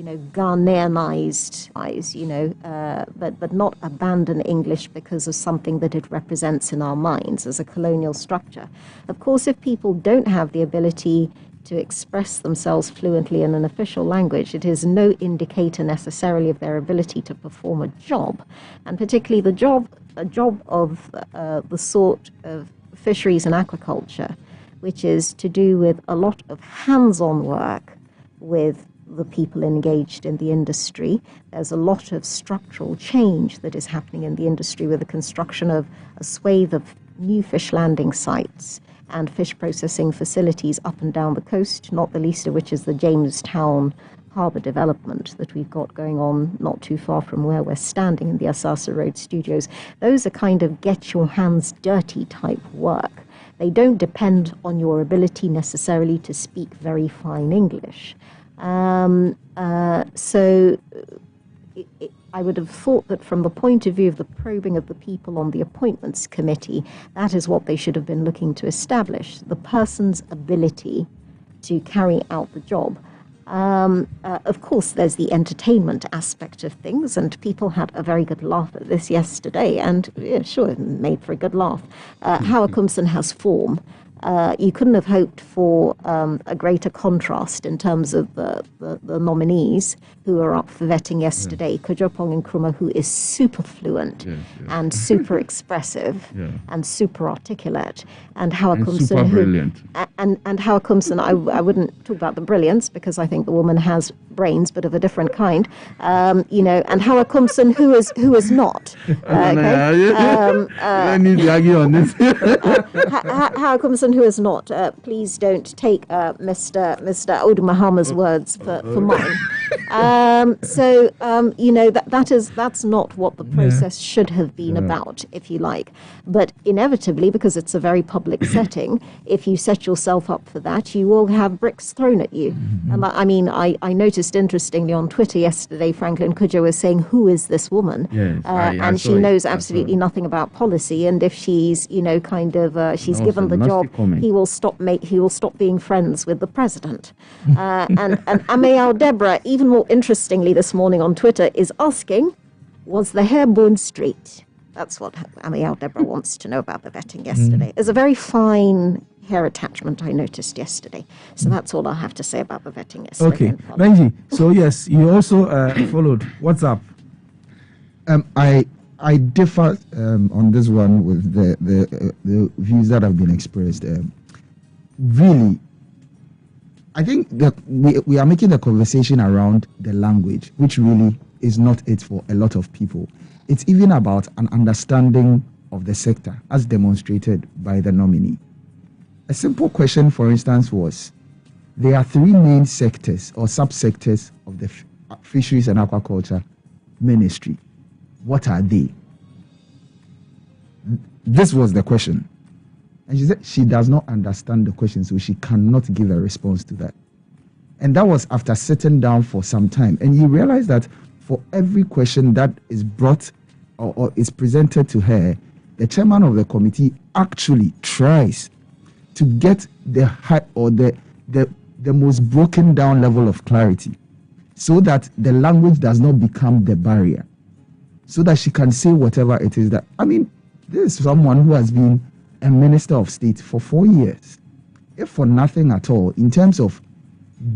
Ghanaianized, but not abandon English because of something that it represents in our minds as a colonial structure. Of course, if people don't have the ability to express themselves fluently in an official language, it is no indicator necessarily of their ability to perform a job, and particularly a job of the sort of fisheries and aquaculture, which is to do with a lot of hands-on work with the people engaged in the industry. There's a lot of structural change that is happening in the industry with the construction of a swathe of new fish landing sites and fish processing facilities up and down the coast, not the least of which is the Jamestown harbour development that we've got going on not too far from where we're standing in the Asaase Road studios. Those are kind of get your hands dirty type work. They don't depend on your ability necessarily to speak very fine English. I would have thought that from the point of view of the probing of the people on the appointments committee, that is what they should have been looking to establish, the person's ability to carry out the job. Of course, there's the entertainment aspect of things, and people had a very good laugh at this yesterday, and sure, it made for a good laugh. How Akumson has form. You couldn't have hoped for a greater contrast in terms of the nominees who are up for vetting yesterday. Kujopong Nkrumah, who is super fluent and super expressive and super articulate, and Hawa Kumson, super brilliant. And Hawa Kumson, I wouldn't talk about the brilliance because I think the woman has brains, but of a different kind. And Hawa Kumson, who is not. I need to argue on this. Hawa Kumson, who is not. Please don't take Mr. Odu Mahama's words for mine. That's not what the process should have been about, if you like. But inevitably, because it's a very public setting, if you set yourself up for that, you will have bricks thrown at you. And I noticed interestingly on Twitter yesterday, Franklin Kujo was saying, "Who is this woman?" And she knows absolutely nothing about policy. And if she's, she's given the job, he will stop being friends with the president. And Amayal Deborah, even more interestingly this morning on Twitter, is asking, was the hair bone straight? That's what Amayal Deborah wants to know about the vetting yesterday. It's a very fine hair attachment I noticed yesterday. So that's all I have to say about the vetting yesterday. Okay, Benji, so yes, you also followed. What's up? I differ on this one with the views that have been expressed. Really, I think that we are making the conversation around the language, which really is not it for a lot of people. It's even about an understanding of the sector, as demonstrated by the nominee. A simple question, for instance, was, there are three main sectors or subsectors of the fisheries and aquaculture ministry. What are they? This was the question. And she said she does not understand the question, so she cannot give a response to that. And that was after sitting down for some time. And you realize that for every question that is brought or is presented to her, the chairman of the committee actually tries to get the high or the most broken down level of clarity, so that the language does not become the barrier, so that she can say whatever it is that, this is someone who has been a minister of state for 4 years. If for nothing at all, in terms of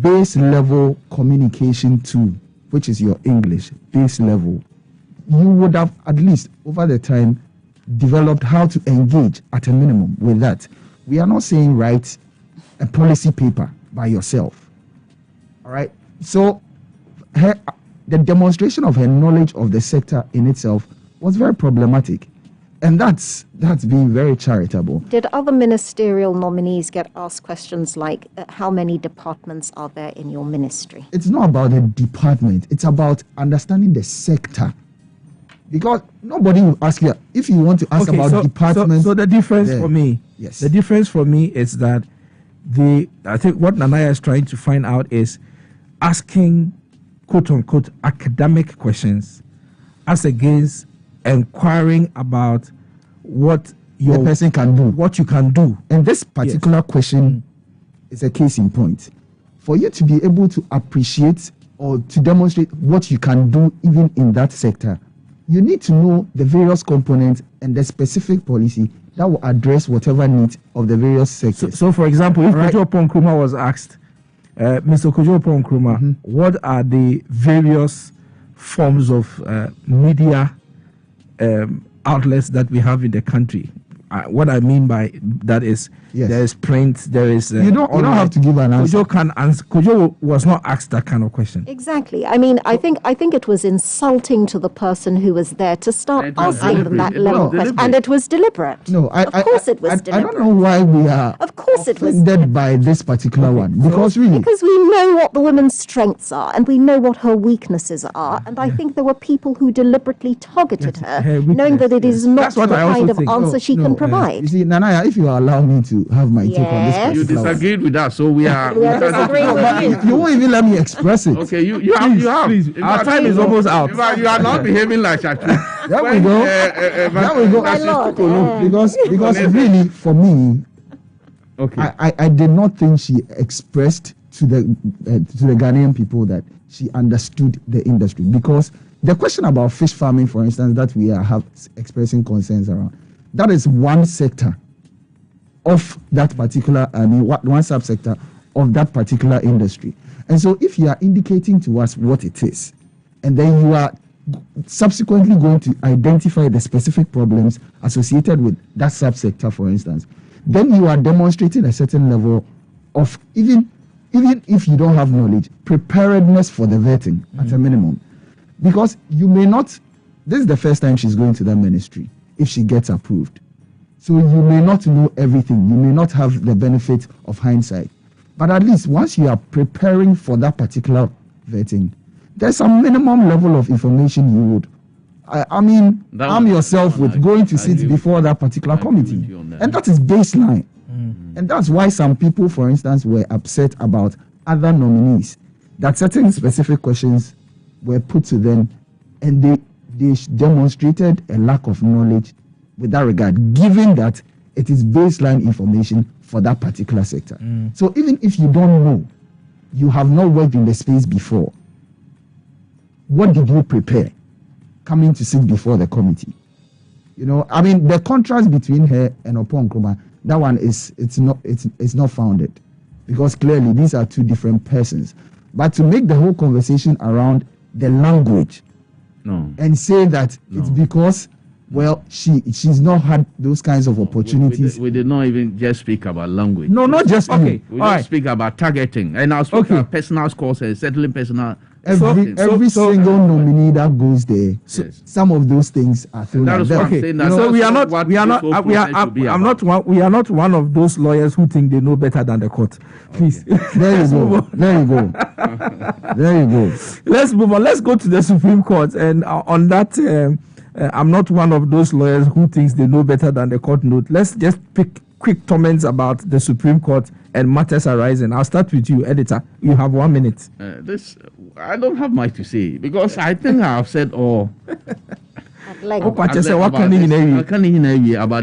base level communication tool, which is your English base level, you would have at least over the time developed how to engage at a minimum with that. We are not saying write a policy paper by yourself. All right. So the demonstration of her knowledge of the sector in itself was very problematic. And that's being very charitable. Did other ministerial nominees get asked questions like, how many departments are there in your ministry? It's not about the department. It's about understanding the sector. Because nobody will ask you, if you want to ask about departments. So the difference for me, yes. The difference for me is that I think what Nanaya is trying to find out is asking, quote unquote, academic questions as against inquiring about what the person can do, what you can do. And this particular question is a case in point. For you to be able to appreciate or to demonstrate what you can do even in that sector, you need to know the various components and the specific policy that will address whatever needs of the various sectors. So for example, if Kojo Oppong-Nkrumah was asked, Mr. Kojo Oppong-Nkrumah, what are the various forms of media outlets that we have in the country? What I mean by that is there is print, there is you don't have to give an answer. Kojo was not asked that kind of question. Exactly. I mean, I think it was insulting to the person who was there to start asking them that level of question, and it was deliberate. No, of course it was deliberate. I don't know why we are of course it was offended by this particular one, because we know what the woman's strengths are and we know what her weaknesses are, and I think there were people who deliberately targeted her, knowing that it is not the kind of answer she can provide. You see, Nanaya, if you allow me to have my take on this, you disagreed with us, so we are disagreeing with you. You won't even let me express it. Okay, you have. Please. Our time is almost out. You are not behaving like Shachu. There we go. There we go. My Lord, Because really, for me, okay, I did not think she expressed to the Ghanaian people that she understood the industry, because the question about fish farming, for instance, that we are expressing concerns around, that is one sector of that particular, one subsector of that particular industry. And so if you are indicating to us what it is, and then you are subsequently going to identify the specific problems associated with that subsector, for instance, then you are demonstrating a certain level of, even if you don't have knowledge, preparedness for the vetting at a minimum. Because you may not, this is the first time she's going to that ministry if she gets approved. So you may not know everything. You may not have the benefit of hindsight. But at least once you are preparing for that particular vetting, there's a minimum level of information you would, arm yourself with going to sit before that particular committee. And that is baseline. And that's why some people, for instance, were upset about other nominees, that certain specific questions were put to them and they demonstrated a lack of knowledge with that regard, given that it is baseline information for that particular sector. So even if you don't know, you have not worked in the space before, what did you prepare coming to sit before the committee? The contrast between her and Oppong-Nkrumah, that one it's not founded, because clearly these are two different persons. But to make the whole conversation around the language and say that it's because, well, she's not had those kinds of opportunities. We did not even just speak about language. No, not just okay. We didn't speak about targeting, and I spoke about personal scores and settling personal. Every single nominee that goes there, some of those things are thrown out there. So we are not one of those lawyers who think they know better than the court. Please. There you go. Let's move on. Let's go to the Supreme Court, and on that, I'm not one of those lawyers who thinks they know better than the court note. Let's just pick quick comments about the Supreme Court and matters arising. I'll start with you, editor. You have 1 minute. I don't have much to say, because I think I've said all. About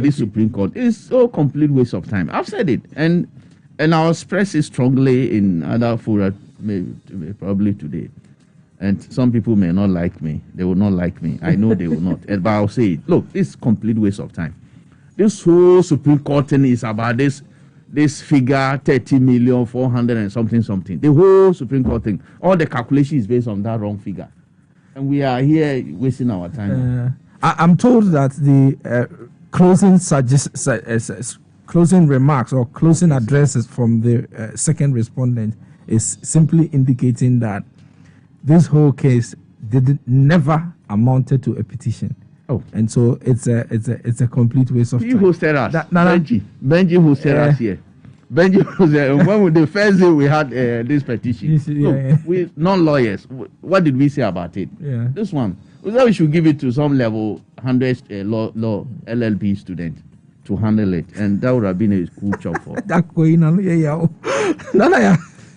this Supreme Court. It's a complete waste of time. I've said it, and I'll express it strongly in other fora, probably today. And some people may not like me. They will not like me. I know they will not. But I'll say it. Look, this is a complete waste of time. This whole Supreme Court thing is about this figure, 30 million, 400 and something. The whole Supreme Court thing, all the calculation is based on that wrong figure. And we are here wasting our time. I'm told that the closing remarks or closing addresses from the second respondent is simply indicating that this whole case never amounted to a petition. Oh, and so it's a complete waste of time. You hosted us, Benji hosted us here. Benji was when the first day we had this petition. We non-lawyers. What did we say about it? Yeah. This one, we thought we should give it to some level 100 law LLB student to handle it, and that would have been a cool job for.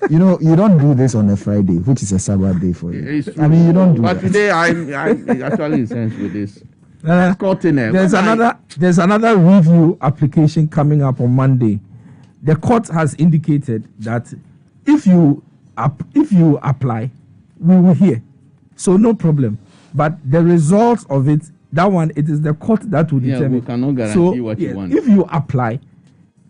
You don't do this on a Friday, which is a Sabbath day for you. You don't do but that. Today, I'm actually incensed with this. There's another review application coming up on Monday. The court has indicated that if you apply, we will hear. So no problem. But the results of it, that one, it is the court that will determine. We cannot guarantee what you want. If you apply,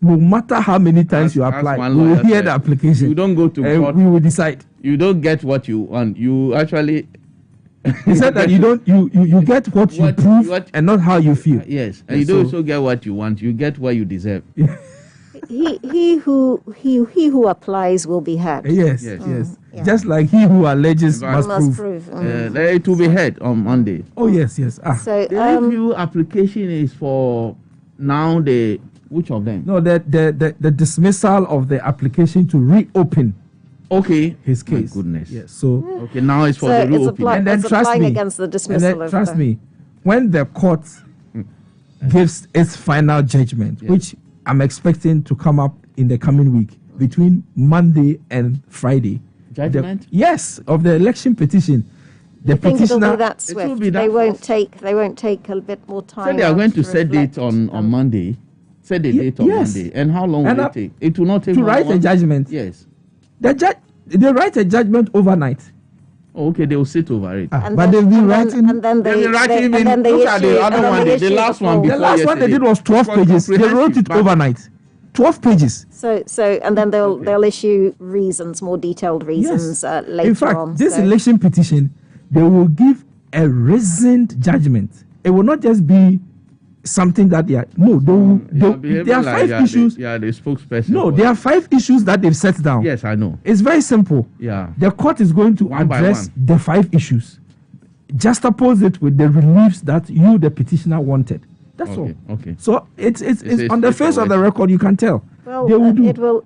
no matter how many times you apply, we will hear the application. You don't go to court. We will decide. You don't get what you want. You actually. He said that you get what you prove and not how you feel. Yes, and you don't also get what you want. You get what you deserve. He who applies will be heard. Yes. Yeah. Just like he who alleges must prove. It will be heard on Monday. Oh yes. So the review application is for now. Which of them? No, the dismissal of the application to reopen. Okay, his case. My goodness. Yes. So okay, now it's for the reopening. And then trust me. Against the dismissal trust me, when the court gives its final judgment, which I'm expecting to come up in the coming week between Monday and Friday. Judgment? Yes, of the election petition. The petitioner. It'll be that swift. They won't take a bit more time. So they are going to set date on Monday. Set the date on Monday. And how long will it take? It will not take to write a judgment. Yes. They write a judgment overnight. Okay, they will sit over it. But they'll be writing. And then they look at the other one. The last one. The last one they did was 12 pages. They wrote it overnight. 12 pages. So and then they'll issue reasons, more detailed reasons later on. In fact, this election petition, they will give a reasoned judgment. It will not just be something that there are 5 issues. The spokesperson. No, there are 5 issues that they've set down. Yes, I know. It's very simple. Yeah. The court is going to address the 5 issues. Juxtapose it with the reliefs that you, the petitioner, wanted. That's all. Okay. So it's on the face of the record. You can tell. Well,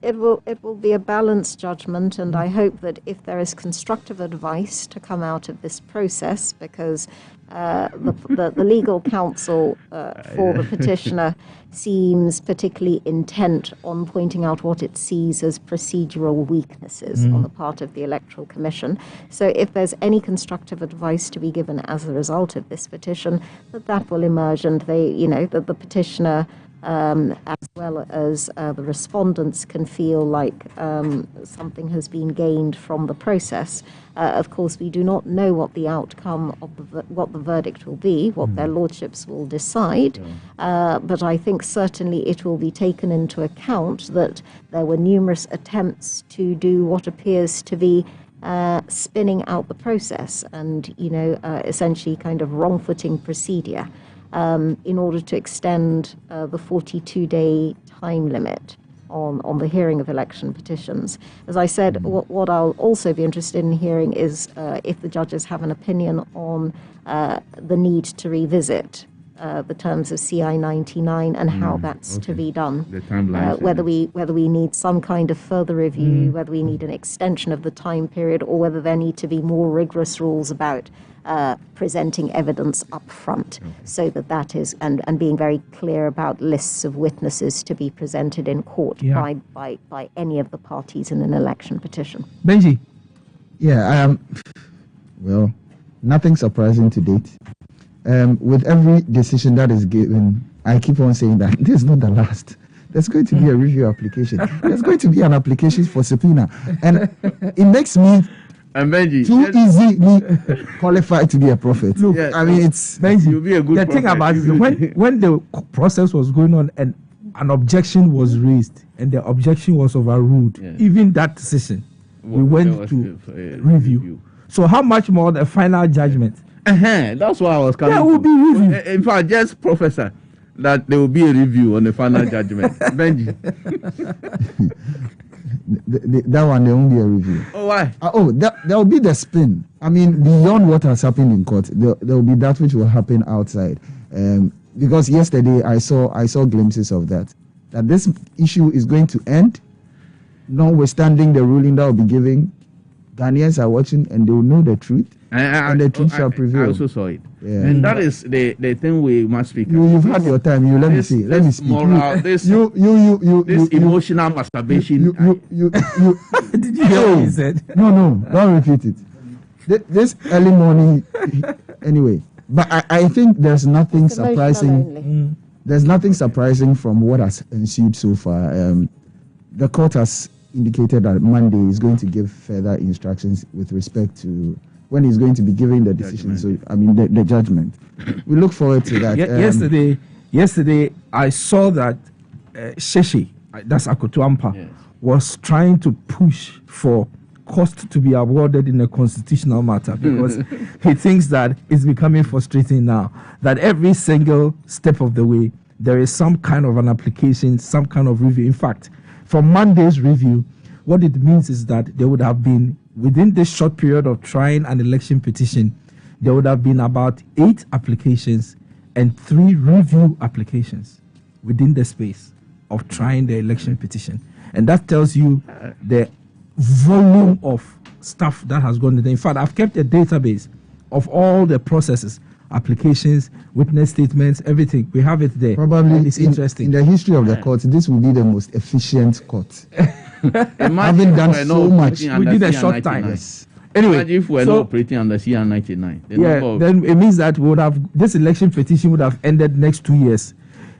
it will be a balanced judgment, and I hope that if there is constructive advice to come out of this process, because the legal counsel for the petitioner seems particularly intent on pointing out what it sees as procedural weaknesses on the part of the Electoral Commission. So if there's any constructive advice to be given as a result of this petition, that will emerge, and that the petitioner as well as the respondents can feel like something has been gained from the process. Of course, we do not know what the outcome of what the verdict will be, what their lordships will decide, but I think certainly it will be taken into account that there were numerous attempts to do what appears to be spinning out the process and, essentially kind of wrong-footing procedure. In order to extend the 42-day time limit on the hearing of election petitions. As I said, what I'll also be interested in hearing is if the judges have an opinion on the need to revisit the terms of CI 99 and how that's to be done. The timeline. Whether we need some kind of further review, whether we need an extension of the time period, or whether there need to be more rigorous rules about presenting evidence up front, so that is, and being very clear about lists of witnesses to be presented in court by any of the parties in an election petition. Benji? Yeah, well, nothing surprising to date. With every decision that is given, I keep on saying that this is not the last. There's going to be a review application. There's going to be an application for subpoena. And it makes me too easily qualified to be a prophet. Look, I mean, it's Benji, you'll be a good the prophet. thing about it, when the process was going on and an objection was raised and the objection was overruled, even that decision, we went to review. So how much more the final judgment? That's why I was coming. There will be review. In fact, just professor, that there will be a review on the final judgment. Benji. That one, there won't be a review. Oh, why? There will be the spin. I mean, beyond what has happened in court, there will be that which will happen outside. Because yesterday I saw glimpses of that this issue is going to end, notwithstanding the ruling that will be given. Ghanaians are watching and they will know the truth, and the truth shall prevail. I also saw it. Yeah. And that is the thing we must speak. You've had your time. Let me see. Let me speak. Moral, this emotional masturbation. Did you hear what he said? No, don't repeat it. This early morning, anyway. But I think there's nothing surprising. There's nothing surprising from what has ensued so far. The court has indicated that Monday is going to give further instructions with respect to when he's going to be giving the decision. So, I mean, the judgment. We look forward to that. Yesterday, I saw that Sheshi, that's Akotuampa, yes, was trying to push for cost to be awarded in a constitutional matter because he thinks that it's becoming frustrating now that every single step of the way there is some kind of an application, some kind of review. In fact, for Monday's review, what it means is that there would have been, within this short period of trying an election petition, there would have been about 8 applications and 3 review applications within the space of trying the election petition. And that tells you the volume of stuff that has gone there. In fact, I've kept a database of all the processes, applications, witness statements, everything. We have it there. Probably it's interesting. In the history of the court, this will be the most efficient court. Having done so much within a short time. Yes. Anyway, imagine if we're not operating under CR 99. Then it means that this election petition would have ended next 2 years.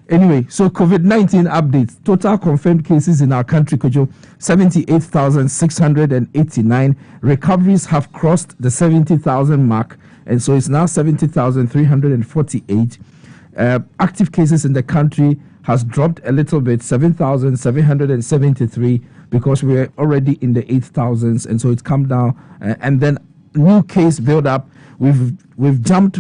Anyway, so COVID-19 updates. Total confirmed cases in our country, Kojo, 78,689. Recoveries have crossed the 70,000 mark, and so it's now 70,348. Active cases in the country has dropped a little bit, 7,773, because we're already in the 8,000s, and so it's come down. And then new case build up. We've jumped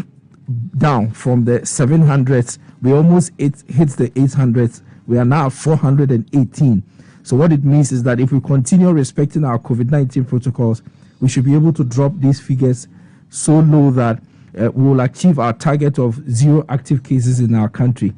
down from the 700s. We almost hit the 800s. We are now at 418. So what it means is that if we continue respecting our COVID-19 protocols, we should be able to drop these figures so low that we will achieve our target of 0 active cases in our country.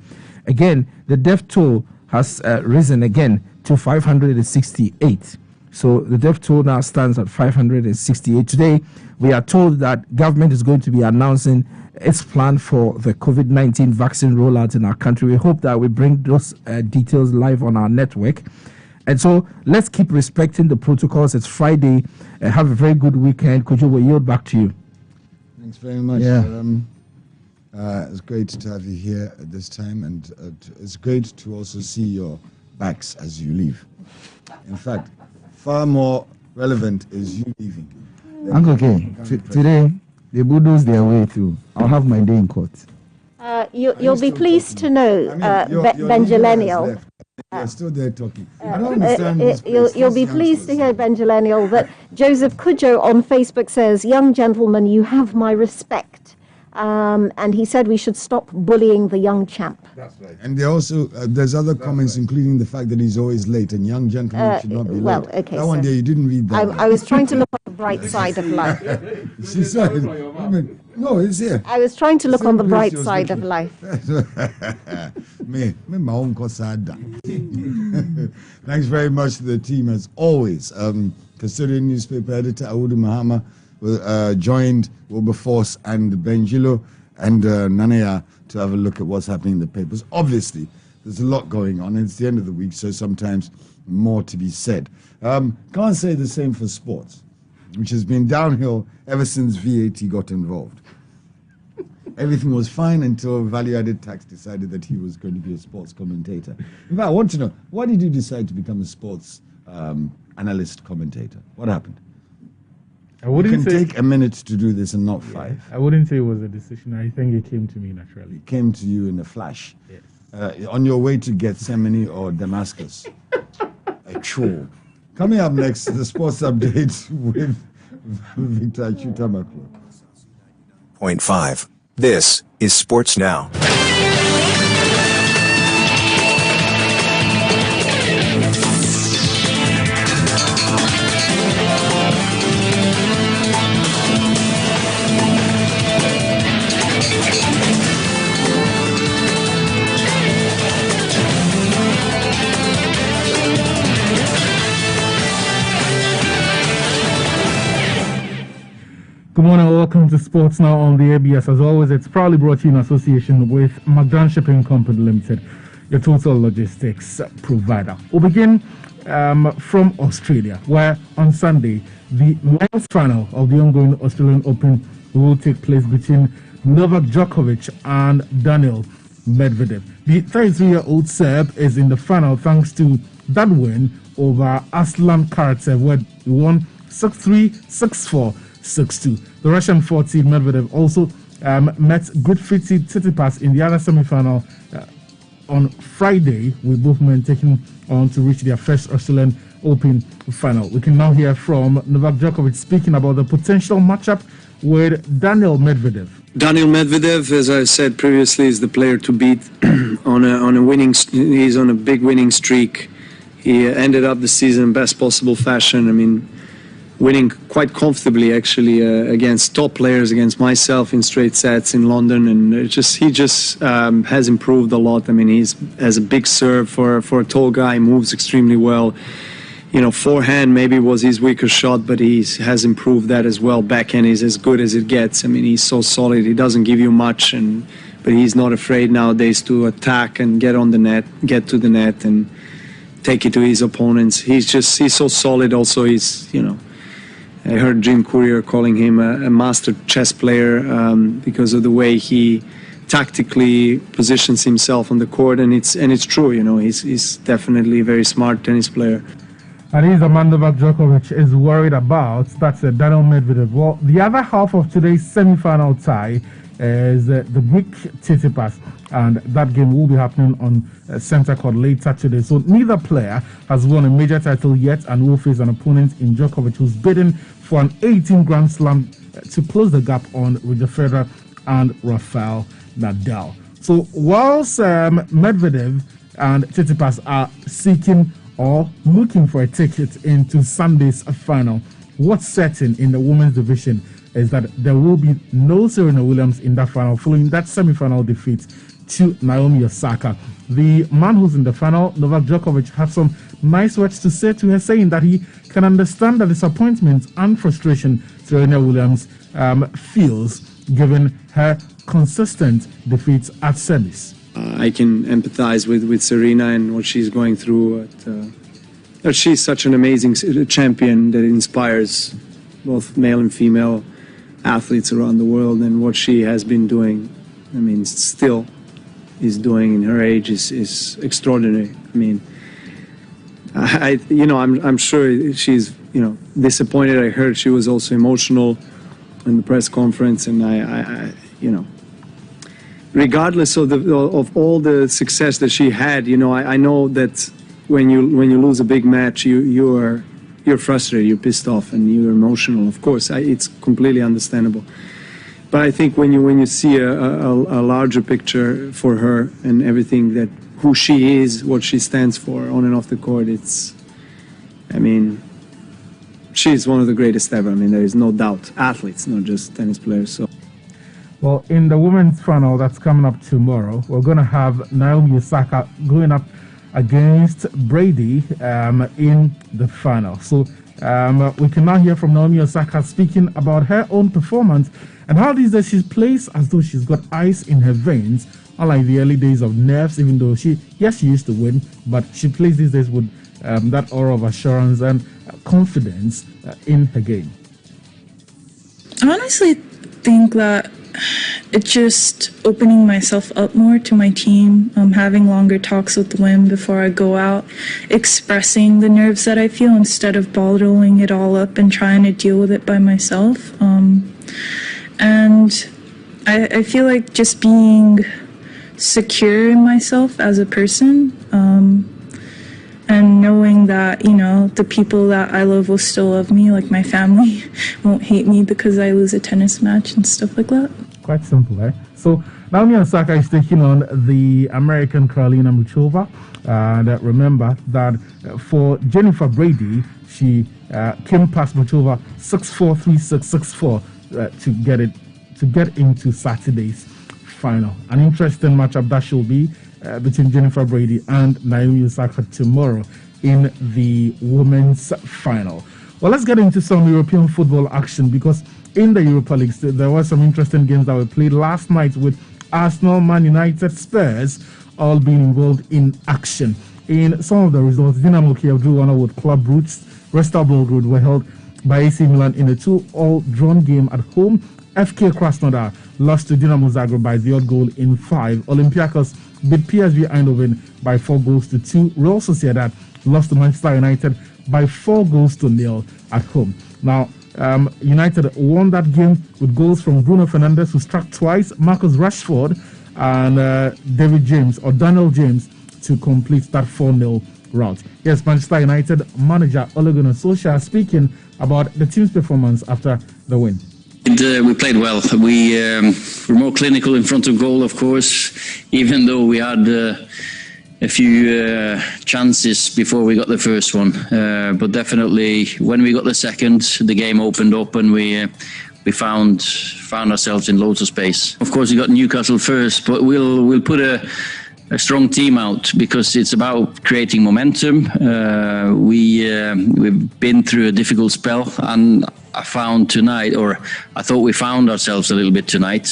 Again, the death toll has risen again to 568. So the death toll now stands at 568. Today, we are told that government is going to be announcing its plan for the COVID-19 vaccine rollout in our country. We hope that we bring those details live on our network. And so let's keep respecting the protocols. It's Friday. Have a very good weekend. Kojo, we'll yield back to you. Thanks very much. Yeah. It's great to have you here at this time, and it's great to also see your backs as you leave. In fact, far more relevant is you leaving. Uncle K, today they bulldoze their way through. I'll have my day in court. You'll be pleased to know, Benjalenial. You're still there talking. I don't understand this you'll be pleased to hear, Benjalenial, that Joseph Kujo on Facebook says, "Young gentleman, you have my respect." And he said we should stop bullying the young champ. That's right. And there also there's other comments, including the fact that he's always late, and young gentlemen should not be late. Okay, that one day you didn't read that. I was trying to look on the bright side of life. She said, no, it's here. I was trying to look on the bright side of life. me, my own Kosada. Thanks very much to the team as always. Custodian newspaper editor Awudu Mahama joined Wilberforce and Benjilo and Nanea to have a look at what's happening in the papers. Obviously, there's a lot going on, and it's the end of the week, so sometimes more to be said. Can't say the same for sports, which has been downhill ever since VAT got involved. Everything was fine until value-added tax decided that he was going to be a sports commentator. In fact, I want to know, why did you decide to become a sports analyst commentator? What happened? You can take a minute to do this and not 5. I wouldn't say it was a decision. I think it came to me naturally. It came to you in a flash. Yes. On your way to Gethsemane or Damascus. A chore. Coming up next, the sports update with Victor Chutamaklo. 0.5. This is Sports Now. Good morning, welcome to Sports Now on the ABS. As always, it's proudly brought to you in association with McDonald Shipping Company Limited, your total logistics provider. We'll begin from Australia, where on Sunday, the men's final of the ongoing Australian Open will take place between Novak Djokovic and Daniil Medvedev. The 33-year-old Serb is in the final thanks to that win over Aslan Karatsev, where he won 6-3, 6-4, 6-2. The Russian 14 Medvedev also met Grifiti Tsitsipas in the other semi-final on Friday, with both men taking on to reach their first Australian Open final. We can now hear from Novak Djokovic speaking about the potential matchup with Daniel Medvedev. Daniel Medvedev, as I said previously, is the player to beat on a winning. He's on a big winning streak. He ended up the season in best possible fashion. I mean, winning quite comfortably actually against top players, against myself in straight sets in London, and he just has improved a lot. I mean, he's has a big serve for a tall guy, moves extremely well. You know, forehand maybe was his weaker shot, but he has improved that as well. Backhand is as good as it gets. I mean, he's so solid. He doesn't give you much, but he's not afraid nowadays to attack and get on the net, get to the net, and take it to his opponents. He's so solid. Also, I heard Jim Courier calling him a master chess player because of the way he tactically positions himself on the court, and it's true. You know, he's definitely a very smart tennis player. And he's the man Novak Djokovic is worried about. That's Daniel Medvedev. Well, the other half of today's semi-final tie is the Greek Tsitsipas, and that game will be happening on Centre Court later today. So neither player has won a major title yet, and will face an opponent in Djokovic, who's bidding for an 18 Grand Slam to close the gap on Roger Federer and Rafael Nadal. So whilst Medvedev and Tsitsipas are seeking or looking for a ticket into Sunday's final, what's certain in the women's division is that there will be no Serena Williams in that final, following that semi-final defeat to Naomi Osaka. The man who's in the final, Novak Djokovic, had some nice words to say to her, saying that he can understand the disappointment and frustration Serena Williams feels given her consistent defeats at semis. I can empathize with Serena and what she's going through. She's such an amazing champion that inspires both male and female athletes around the world, and what she has been doing, I mean, still is doing in her age is extraordinary. I mean, I'm sure she's disappointed. I heard she was also emotional in the press conference, and I regardless of all the success that she had, I know that when you lose a big match, you're frustrated, you're pissed off, and you're emotional. Of course, it's completely understandable. But I think when you see a larger picture for her and everything, that who she is, what she stands for on and off the court, she's one of the greatest ever. I mean, there is no doubt. Athletes, not just tennis players. So. Well, in the women's final that's coming up tomorrow, we're going to have Naomi Osaka going up against Brady in the final. So we can now hear from Naomi Osaka speaking about her own performance and how these days she plays as though she's got ice in her veins, unlike the early days of nerves, even though she used to win, but she plays these days with that aura of assurance and confidence in her game. I honestly think that it's just opening myself up more to my team, having longer talks with Wim before I go out, expressing the nerves that I feel instead of bottling it all up and trying to deal with it by myself. And I feel like just being secure in myself as a person, and knowing that, the people that I love will still love me, like my family won't hate me because I lose a tennis match and stuff like that. Quite simple, eh? So Naomi Osaka is taking on the American Karolina Muchova. And remember that for Jennifer Brady, she came past Muchova 6-4, 3-6, 6-4 to get into Saturday's final. An interesting matchup that should be between Jennifer Brady and Naomi Osaka tomorrow in the women's final. Well, let's get into some European football action, because in the Europa League, there were some interesting games that were played last night, with Arsenal, Man United, Spurs all being involved in action. In some of the results, Dynamo Kiev drew 1-0 with Club Brugge. Resta Belgrade were held by AC Milan in a 2-all drawn game at home. FK Krasnodar lost to Dinamo Zagreb by the odd goal in 5. Olympiacos beat PSV Eindhoven by 4-2. Real Sociedad lost to Manchester United by 4-0 at home. Now, United won that game with goals from Bruno Fernandes, who struck twice, Marcus Rashford, and Daniel James to complete that 4-0 route. Yes, Manchester United manager Ole Gunnar Solskjaer speaking about the team's performance after the win. We played well. We were more clinical in front of goal, of course, even though we had a few chances before we got the first one. But definitely, when we got the second, the game opened up and we found ourselves in loads of space. Of course, we got Newcastle first, but we'll put a strong team out because it's about creating momentum. We've been through a difficult spell, and I thought we found ourselves a little bit tonight.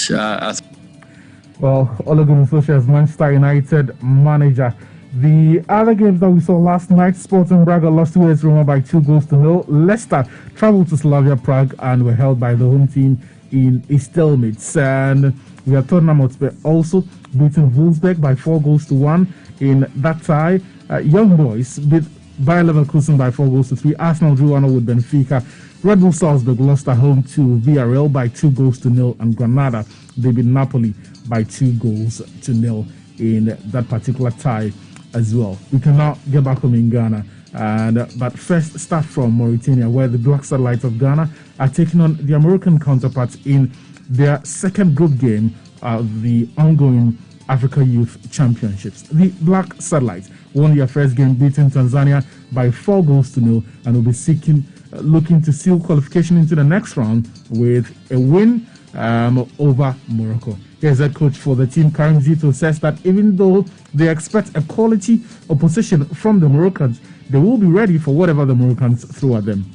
Well, Ole Gunnar Solskjaer's Manchester United manager. The other games that we saw last night, Sporting Braga lost to AS Roma by 2-0. Leicester travelled to Slavia Prague and were held by the home team in a stalemate. And we have Tottenham Hotspur also beating Wolfsburg by 4-1 in that tie. Young Boys beat Bayer Leverkusen by 4-3. Arsenal drew 1-0 with Benfica. Red Bull Salzburg lost at home to Villarreal by 2-0, and Granada, they beat Napoli by 2-0 in that particular tie as well. We can now get back home in Ghana, but first start from Mauritania, where the Black Satellites of Ghana are taking on their Moroccan counterparts in their second group game of the ongoing Africa Youth Championships. The Black Satellites won their first game, beating Tanzania by 4-0, and will be looking to seal qualification into the next round with a win over Morocco. Here's head coach for the team, Karim Zito, says that even though they expect a quality opposition from the Moroccans, they will be ready for whatever the Moroccans throw at them.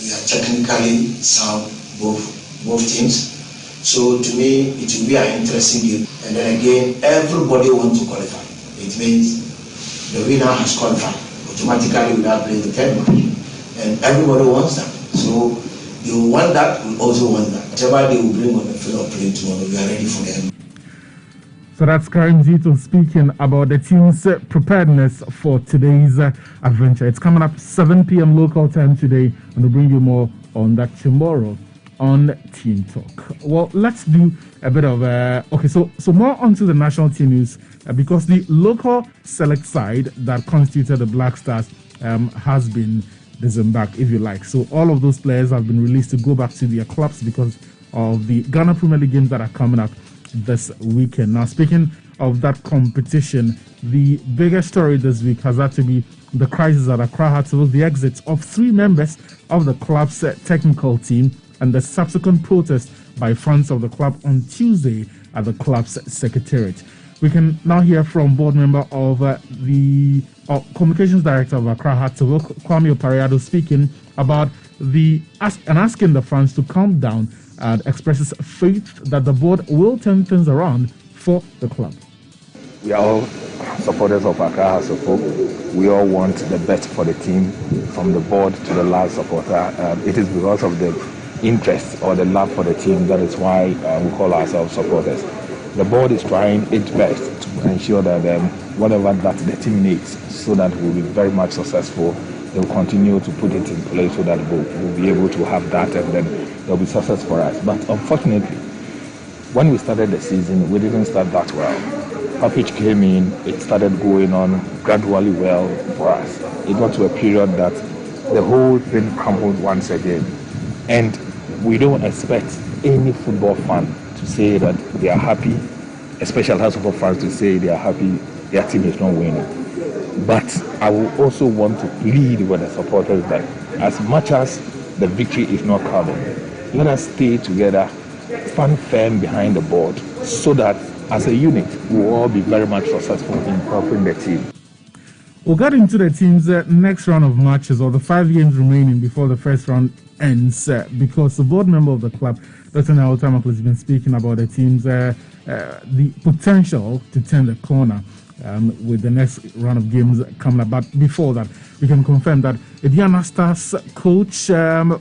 We are technically sound, both teams. So to me, it will be an interesting game. And then again, everybody wants to qualify. It means the winner has qualified automatically without playing the third match. And everybody wants that. So you want that, we also want that. Whatever they will bring on the field of play tomorrow, we are ready for them. So that's Karim Zito speaking about the team's preparedness for today's adventure. It's coming up 7 p.m. local time today, and we'll bring you more on that tomorrow on Team Talk. Well, let's do a bit of so more onto the national team news because the local select side that constituted the Black Stars has been disembarked, if you like. So all of those players have been released to go back to their clubs because of the Ghana Premier League games that are coming up this weekend. Now, speaking of that competition, the biggest story this week has had to be the crisis at Accra Hearts, the exits of 3 members of the club's technical team and the subsequent protest by fans of the club on Tuesday at the club's secretariat. We can now hear from board member of the communications director of Accra Hearts, Kwame Opariado, speaking about asking the fans to calm down and expresses faith that the board will turn things around for the club. We are all supporters of Accra Hearts of Oak. We all want the best for the team, from the board to the last supporter. It is because of the interest or the love for the team that is why we call ourselves supporters. The board is trying its best to ensure that whatever that the team needs, so that we'll be very much successful, they'll continue to put it in place so that we'll be able to have that, and then there'll be success for us. But unfortunately, when we started the season, we didn't start that well. Package came in, it started going on gradually well for us. It got to a period that the whole thing crumbled once again. And we don't expect any football fan to say that they are happy, especially House of fans to say they are happy their team is not winning. But I will also want to plead with the supporters that as much as the victory is not coming, let us stay together, stand firm behind the board, so that as a unit we will all be very much successful in helping the team. We'll get into the team's next round of matches, or the 5 games remaining before the first round ends, because the board member of the club, Dr. Naoto Tamaklo, has been speaking about the team's the potential to turn the corner with the next round of games coming up. But before that, we can confirm that Ediana Stars coach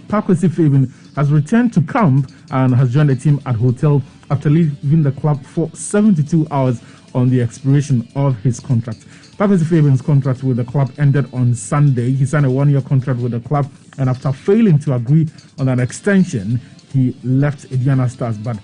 Pakwesi Fabin has returned to camp and has joined the team at hotel after leaving the club for 72 hours on the expiration of his contract. Papis Fabian's contract with the club ended on Sunday. He signed a 1-year contract with the club, and after failing to agree on an extension, he left Indiana Stars. But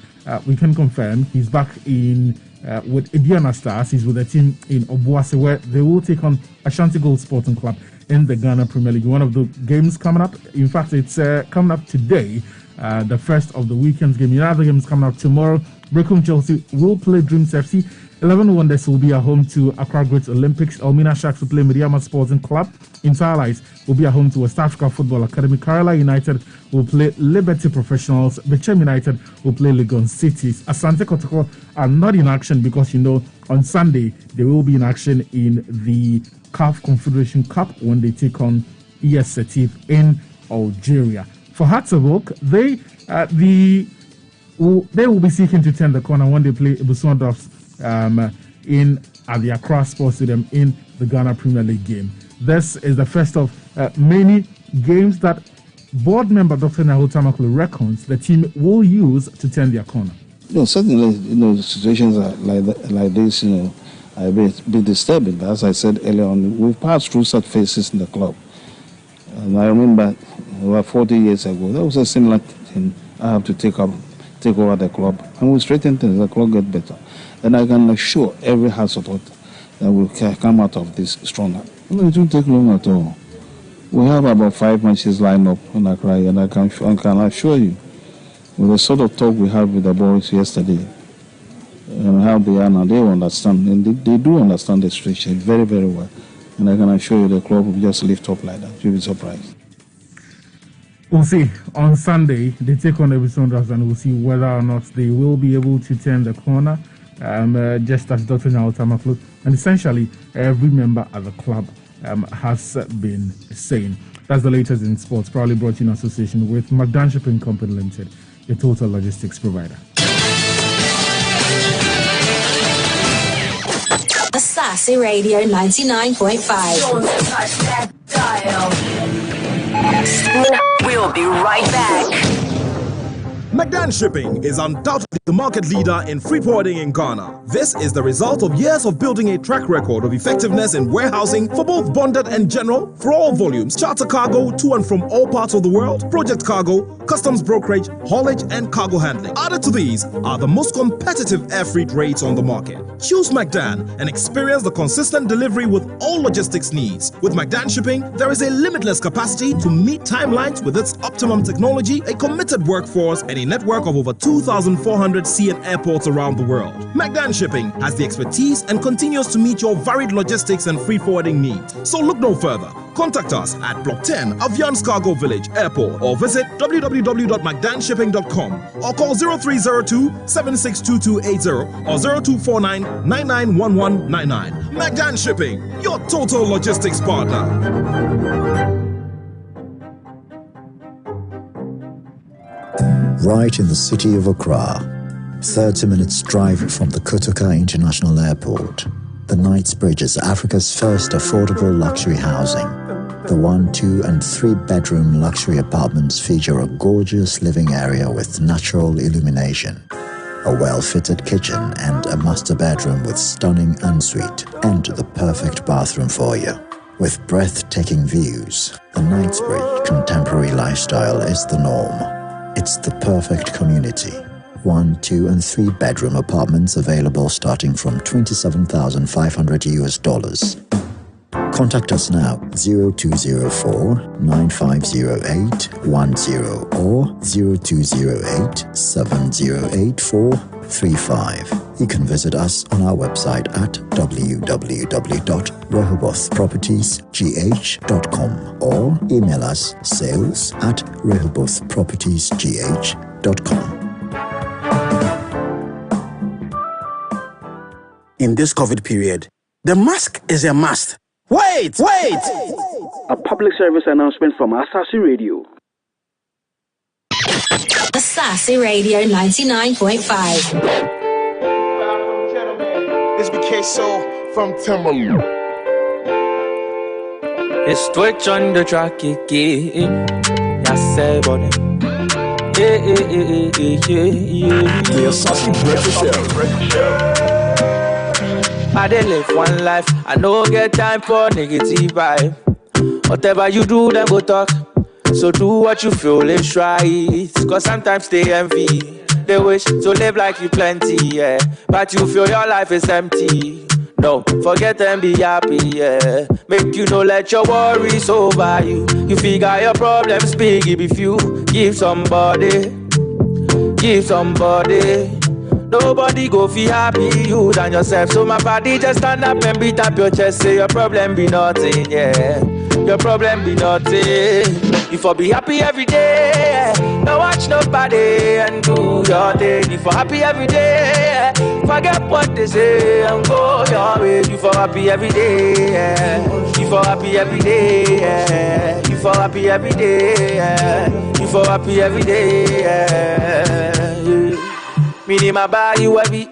we can confirm he's back in with Indiana Stars. He's with the team in Obuasi, where they will take on Ashanti Gold Sporting Club in the Ghana Premier League. One of the games coming up. In fact, it's coming up today, the first of the weekend's game. Another game is coming up tomorrow. Brecum Chelsea will play Dreams FC. 11 Wonders will be at home to Accra Great Olympics. Elmina Sharks will play Mediama Sporting Club. Inter Allies will be at home to West Africa Football Academy. Kerala United will play Liberty Professionals. Bechem United will play Legon Cities. Asante Kotoko are not in action because, on Sunday they will be in action in the CAF Confederation Cup when they take on ES Setif in Algeria. For Hatzabok, they will be seeking to turn the corner when they play Ibusondorfs at the Accra Sports Stadium in the Ghana Premier League game. This is the first of many games that board member Dr. Nahul Tamakulu reckons the team will use to turn their corner. Certainly, situations like this, are a bit disturbing. But as I said earlier on, we've passed through such phases in the club. And I remember about 40 years ago, there was a similar thing. I have to take over the club, and we straighten things. The club get better. And I can assure every house support that we'll come out of this stronger. It won't take long at all. We have about 5 matches lined up in Accra, and I can assure you, with the sort of talk we had with the boys yesterday, and how they are now, they understand, and they do understand the situation very, very well. And I can assure you the club will just lift up like that. You'll be surprised. We'll see. On Sunday, they take on Ebisondras, and we'll see whether or not they will be able to turn the corner, just as Dr. Nahul Tamakulu and essentially every member at the club has been saying. That's the latest in sports, proudly brought to you in association with Magdan Shipping Company Limited, your total logistics provider. Asaase Radio 99.5. Don't touch that dial. We'll be right back. Magdan Shipping is undoubtedly the market leader in freight forwarding in Ghana. This is the result of years of building a track record of effectiveness in warehousing for both bonded and general, for all volumes, charter cargo to and from all parts of the world, project cargo, customs brokerage, haulage, and cargo handling. Added to these are the most competitive air freight rates on the market. Choose Magdan and experience the consistent delivery with all logistics needs. With Magdan Shipping, there is a limitless capacity to meet timelines with its optimum technology, a committed workforce, and a network of over 2,400 sea and airports around the world. Magdan Shipping has the expertise and continues to meet your varied logistics and free forwarding needs. So look no further. Contact us at Block 10, Aviance Cargo Village, Airport, or visit www.magdanshipping.com or call 0302-762280 or 0249-991199. Magdan Shipping, your total logistics partner. Right in the city of Accra, 30 minutes drive from the Kotoka International Airport, the Knightsbridge is Africa's first affordable luxury housing. The 1, 2, and 3 bedroom luxury apartments feature a gorgeous living area with natural illumination, a well-fitted kitchen and a master bedroom with stunning ensuite, and the perfect bathroom for you. With breathtaking views, the Knightsbridge contemporary lifestyle is the norm. It's the perfect community. 1, 2, and 3 bedroom apartments available starting from $27,500. Contact us now 0204-9508-10 or 0208-708435. You can visit us on our website at www.rehobothpropertiesgh.com or email us sales@rehobothpropertiesgh.com. In this COVID period, the mask is a must. Wait! A public service announcement from Asaase Radio. Asaase Radio 99.5. This BK Soul from Timberland. It's Twitch on the track again. Say buddy. The Asaase Breakfast Show. I dey live one life. I no get time for negative vibe. Whatever you do, them go talk. So do what you feel is right. Cause sometimes they envy. They wish to live like you plenty, yeah. But you feel your life is empty. No, forget and be happy, yeah. Make you no let your worries over you. You figure your problems big if you give somebody. Give somebody. Nobody go feel happy, you than yourself. So my body just stand up and beat up your chest. Say your problem be nothing, yeah. Your problem be nothing. You for be happy every day. Don't watch nobody and do your thing. You for happy every day. Forget what they say and go your way. You for happy every day. You for happy every day. You for happy every day. You for happy every day. Minima buy you heavy.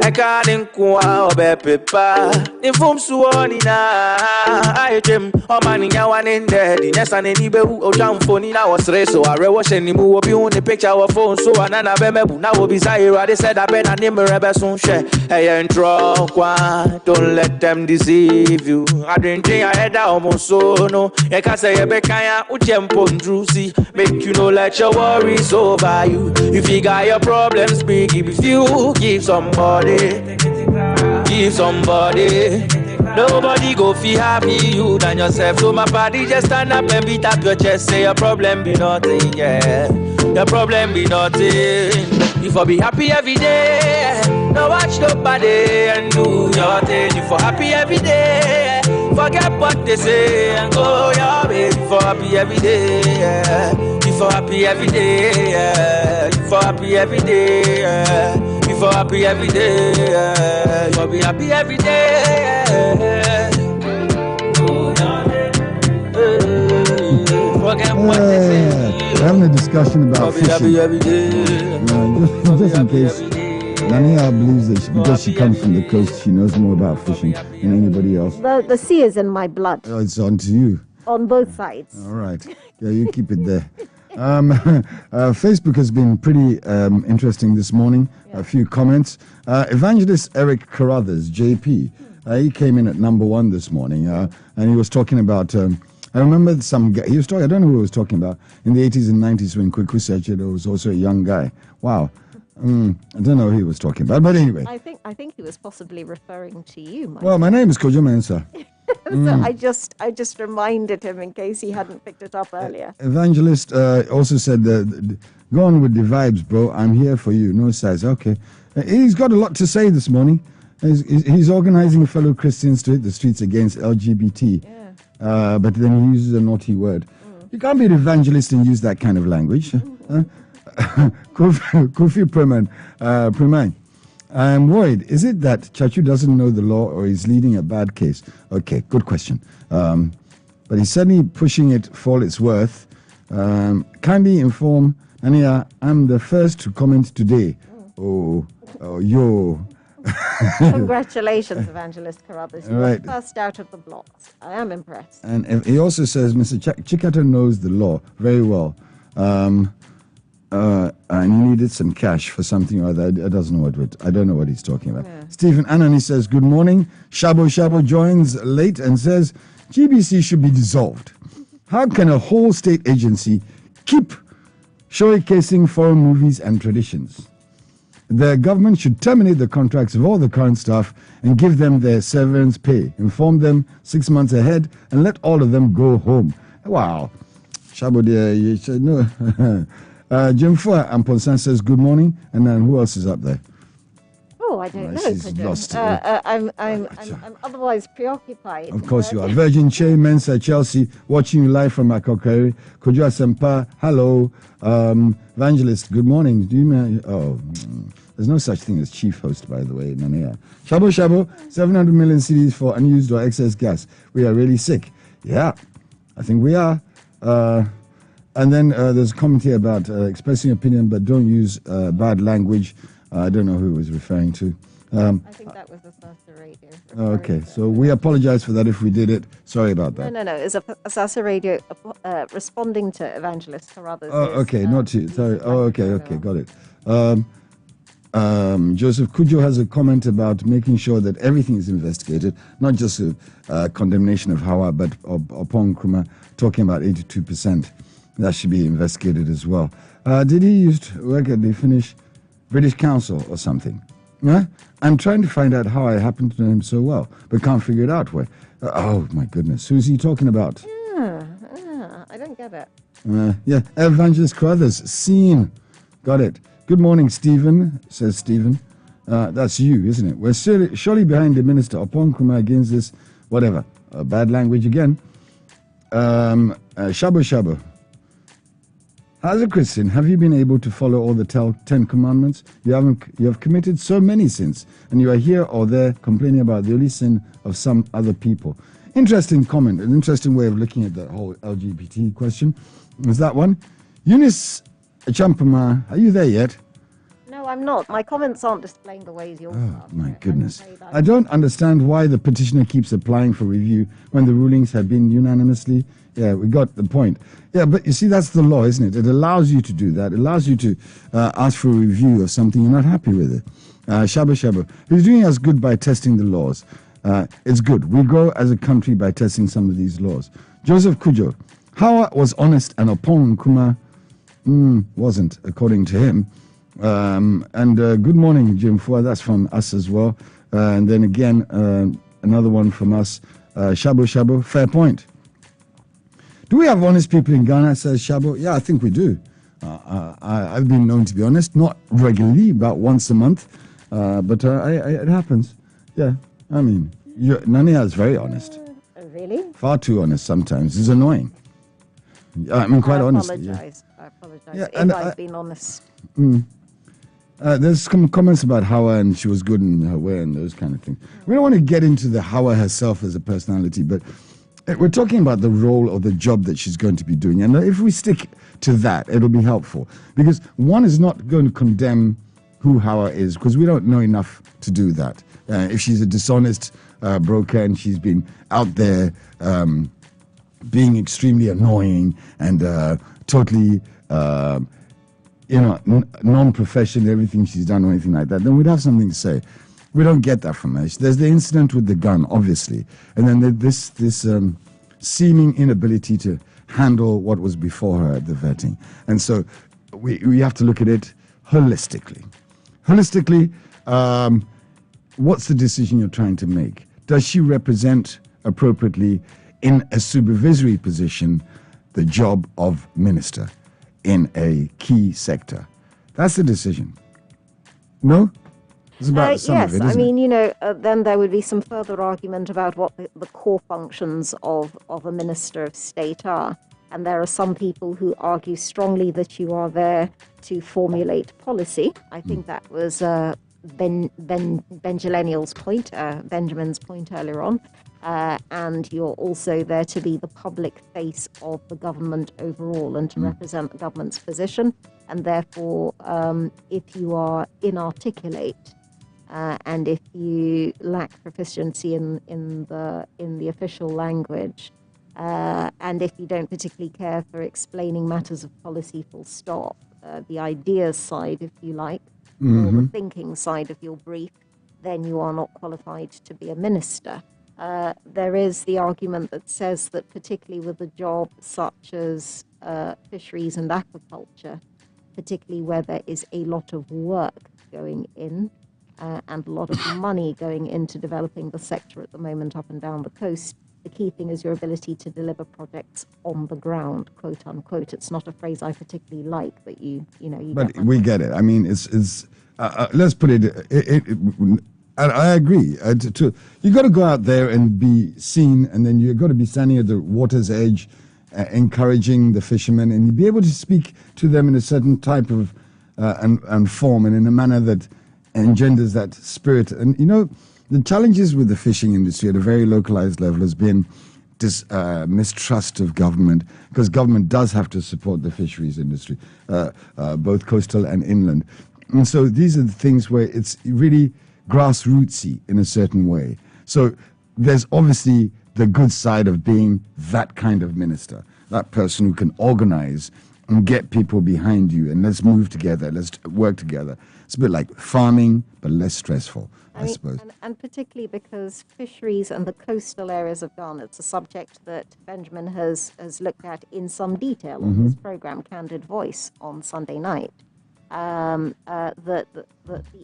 I can't inquire about paper. In form suoni na I dream. Oh man, ya one in there. The next and any bebu o jam phone in our stress. So I rewash any move up on the picture of phone. So anana bemebu now will be Zaire. They said I better name a rebel soon share. Hey, and don't let them deceive you. I didn't think I had that almost so no. I can say a bekaya uchempo drusi. Make you know let your worries over you. You figure your problems big if you give somebody. Give somebody. Nobody go feel happy you than yourself. So my body just stand up and beat up your chest. Say your problem be nothing, yeah. Your problem be nothing. You for be happy every day. No watch nobody and do your thing. You for happy every day. Forget what they say and go your way. You for happy every day, yeah. You for happy every day, yeah. You for happy every day, yeah. You for happy every day, yeah. You for be happy every day, yeah. Forget what they say. We're having a discussion about fishing. Just in case Nania believes that because she comes from the coast, she knows more about fishing than anybody else. The sea is in my blood. Oh, it's on to you. On both sides. All right. Yeah, you keep it there. Facebook has been pretty interesting this morning. Yeah. A few comments. Evangelist Eric Carruthers, JP, he came in at number 1 this morning, and he was talking about. I remember some guy. He was talking. I don't know who he was talking about. In the 80s and 90s, when Kweku Sechere was also a young guy. Wow. I don't know who he was talking about, but anyway. I think he was possibly referring to you. Well, my name is Kojo Mensah. So I just reminded him in case he hadn't picked it up earlier. Evangelist also said, go on with the vibes, bro. I'm here for you. No size. Okay. He's got a lot to say this morning. He's organizing fellow Christians to hit the streets against LGBT. Yeah. But then he uses a naughty word. You can't be an evangelist and use that kind of language. Kofi Preman. I'm worried. Is it that Chachu doesn't know the law or is leading a bad case? Okay, good question. But he's certainly pushing it for all it's worth. Kindly inform Nania, I'm the first to comment today. Oh, yo. Congratulations, Evangelist Carruthers. You right. were first out of the blocks. I am impressed. And he also says Mr. Chikata knows the law very well. And he needed some cash for something or other. I don't know what he's talking about. Yeah. Stephen Anani says, good morning. Shabo joins late and says, GBC should be dissolved. How can a whole state agency keep showcasing foreign movies and traditions? The government should terminate the contracts of all the current staff and give them their severance pay. Inform them 6 months ahead and let all of them go home. Wow. Shabo, you should know. Jim Fua and Ponsan says good morning, and then who else is up there? Oh, I don't know. She's lost. I'm otherwise preoccupied. Of course you are. Virgin Che, Mensa, Chelsea, watching you live from Akokere. Kojo Asempa, hello. Evangelist, good morning. Do you know? Oh, there's no such thing as chief host, by the way. Nania. Shabo, 700 million CDs for unused or excess gas. We are really sick. Yeah, I think we are. And then there's a comment here about expressing opinion, but don't use bad language. I don't know who it was referring to. I think that was Asaase Radio. Okay, so we apologize for that if we did it. Sorry about that. No. It's Asaase Radio responding to Evangelist Carruthers. Oh, okay, not to. Sorry. Oh, okay, got it. Joseph Kujo has a comment about making sure that everything is investigated, not just a condemnation of Hawa, but Opong Nkrumah talking about 82%. That should be investigated as well. Did he used to work at the Finnish British Council or something? Yeah? I'm trying to find out how I happen to know him so well, but can't figure it out. Where? Oh, my goodness. Who's he talking about? I don't get it. Yeah, Evangelist Crothers. Seen. Got it. Good morning, Stephen, says Stephen. That's you, isn't it? We're surely behind the minister. Opong Nkrumah against this, whatever. Bad language again. Shabo. As a Christian, have you been able to follow all the 10 commandments? You have committed so many sins, and you are here or there complaining about the only sin of some other people. Interesting comment, an interesting way of looking at the whole LGBT question. Was that one? Eunice Champama, are you there yet? No, I'm not. My comments aren't displaying the ways yours are. My goodness. I don't understand why the petitioner keeps applying for review when the rulings have been unanimously. Yeah, we got the point. Yeah, but you see, that's the law, isn't it? It allows you to do that. It allows you to ask for a review of something you're not happy with it. Shabo. He's doing us good by testing the laws. It's good. We grow as a country by testing some of these laws. Joseph Kujo. Hawa was honest and Opong Nkrumah wasn't, according to him. Good morning, Jim Fua. That's from us as well. And then again, another one from us. Shabo. Fair point. Do we have honest people in Ghana, says Shabo? Yeah, I think we do. I've been known to be honest, not regularly, about once a month, but it happens. Yeah, I mean, Nania is very honest. Really? Far too honest sometimes. It's annoying. I mean, quite honestly. I apologize if I've been honest. There's some comments about Hawa and she was good in her way and those kind of things. We don't want to get into the Hawa herself as a personality, but we're talking about the role or the job that she's going to be doing. And if we stick to that, it'll be helpful. Because one is not going to condemn who Hawa is, because we don't know enough to do that. If she's a dishonest broker and she's been out there being extremely annoying and totally, non-professional, everything she's done or anything like that, then we'd have something to say. We don't get that from her. There's the incident with the gun, obviously, and then this seeming inability to handle what was before her at the vetting. And so we have to look at it holistically. What's the decision you're trying to make? Does she represent appropriately in a supervisory position the job of minister in a key sector? That's the decision. No? It's about some yes, of it, I mean, it? then there would be some further argument about what the core functions of a minister of state are. And there are some people who argue strongly that you are there to formulate policy. I think that was Benjamin's point earlier on. And you're also there to be the public face of the government overall and to represent the government's position. And therefore, if you are inarticulate and if you lack proficiency in the official language, and if you don't particularly care for explaining matters of policy full stop, the ideas side, if you like, or the thinking side of your brief, then you are not qualified to be a minister. There is the argument that says that particularly with a job such as fisheries and aquaculture, particularly where there is a lot of work going in and a lot of money going into developing the sector at the moment up and down the coast, the key thing is your ability to deliver projects on the ground, quote unquote. It's not a phrase I particularly like, but you know. But we get it. I mean, it's let's put it. I agree. You got to go out there and be seen, and then you got to be standing at the water's edge, encouraging the fishermen, and you be able to speak to them in a certain type of and form, and in a manner that engenders that spirit. And the challenges with the fishing industry at a very localized level has been this mistrust of government, because government does have to support the fisheries industry, both coastal and inland. And so these are the things where it's really grassrootsy in a certain way. So there's obviously the good side of being that kind of minister, that person who can organize and get people behind you, and let's move together, let's work together. It's a bit like farming, but less stressful, I suppose. And particularly because fisheries and the coastal areas of Ghana, it's a subject that Benjamin has looked at in some detail on his program, Candid Voice, on Sunday night. That the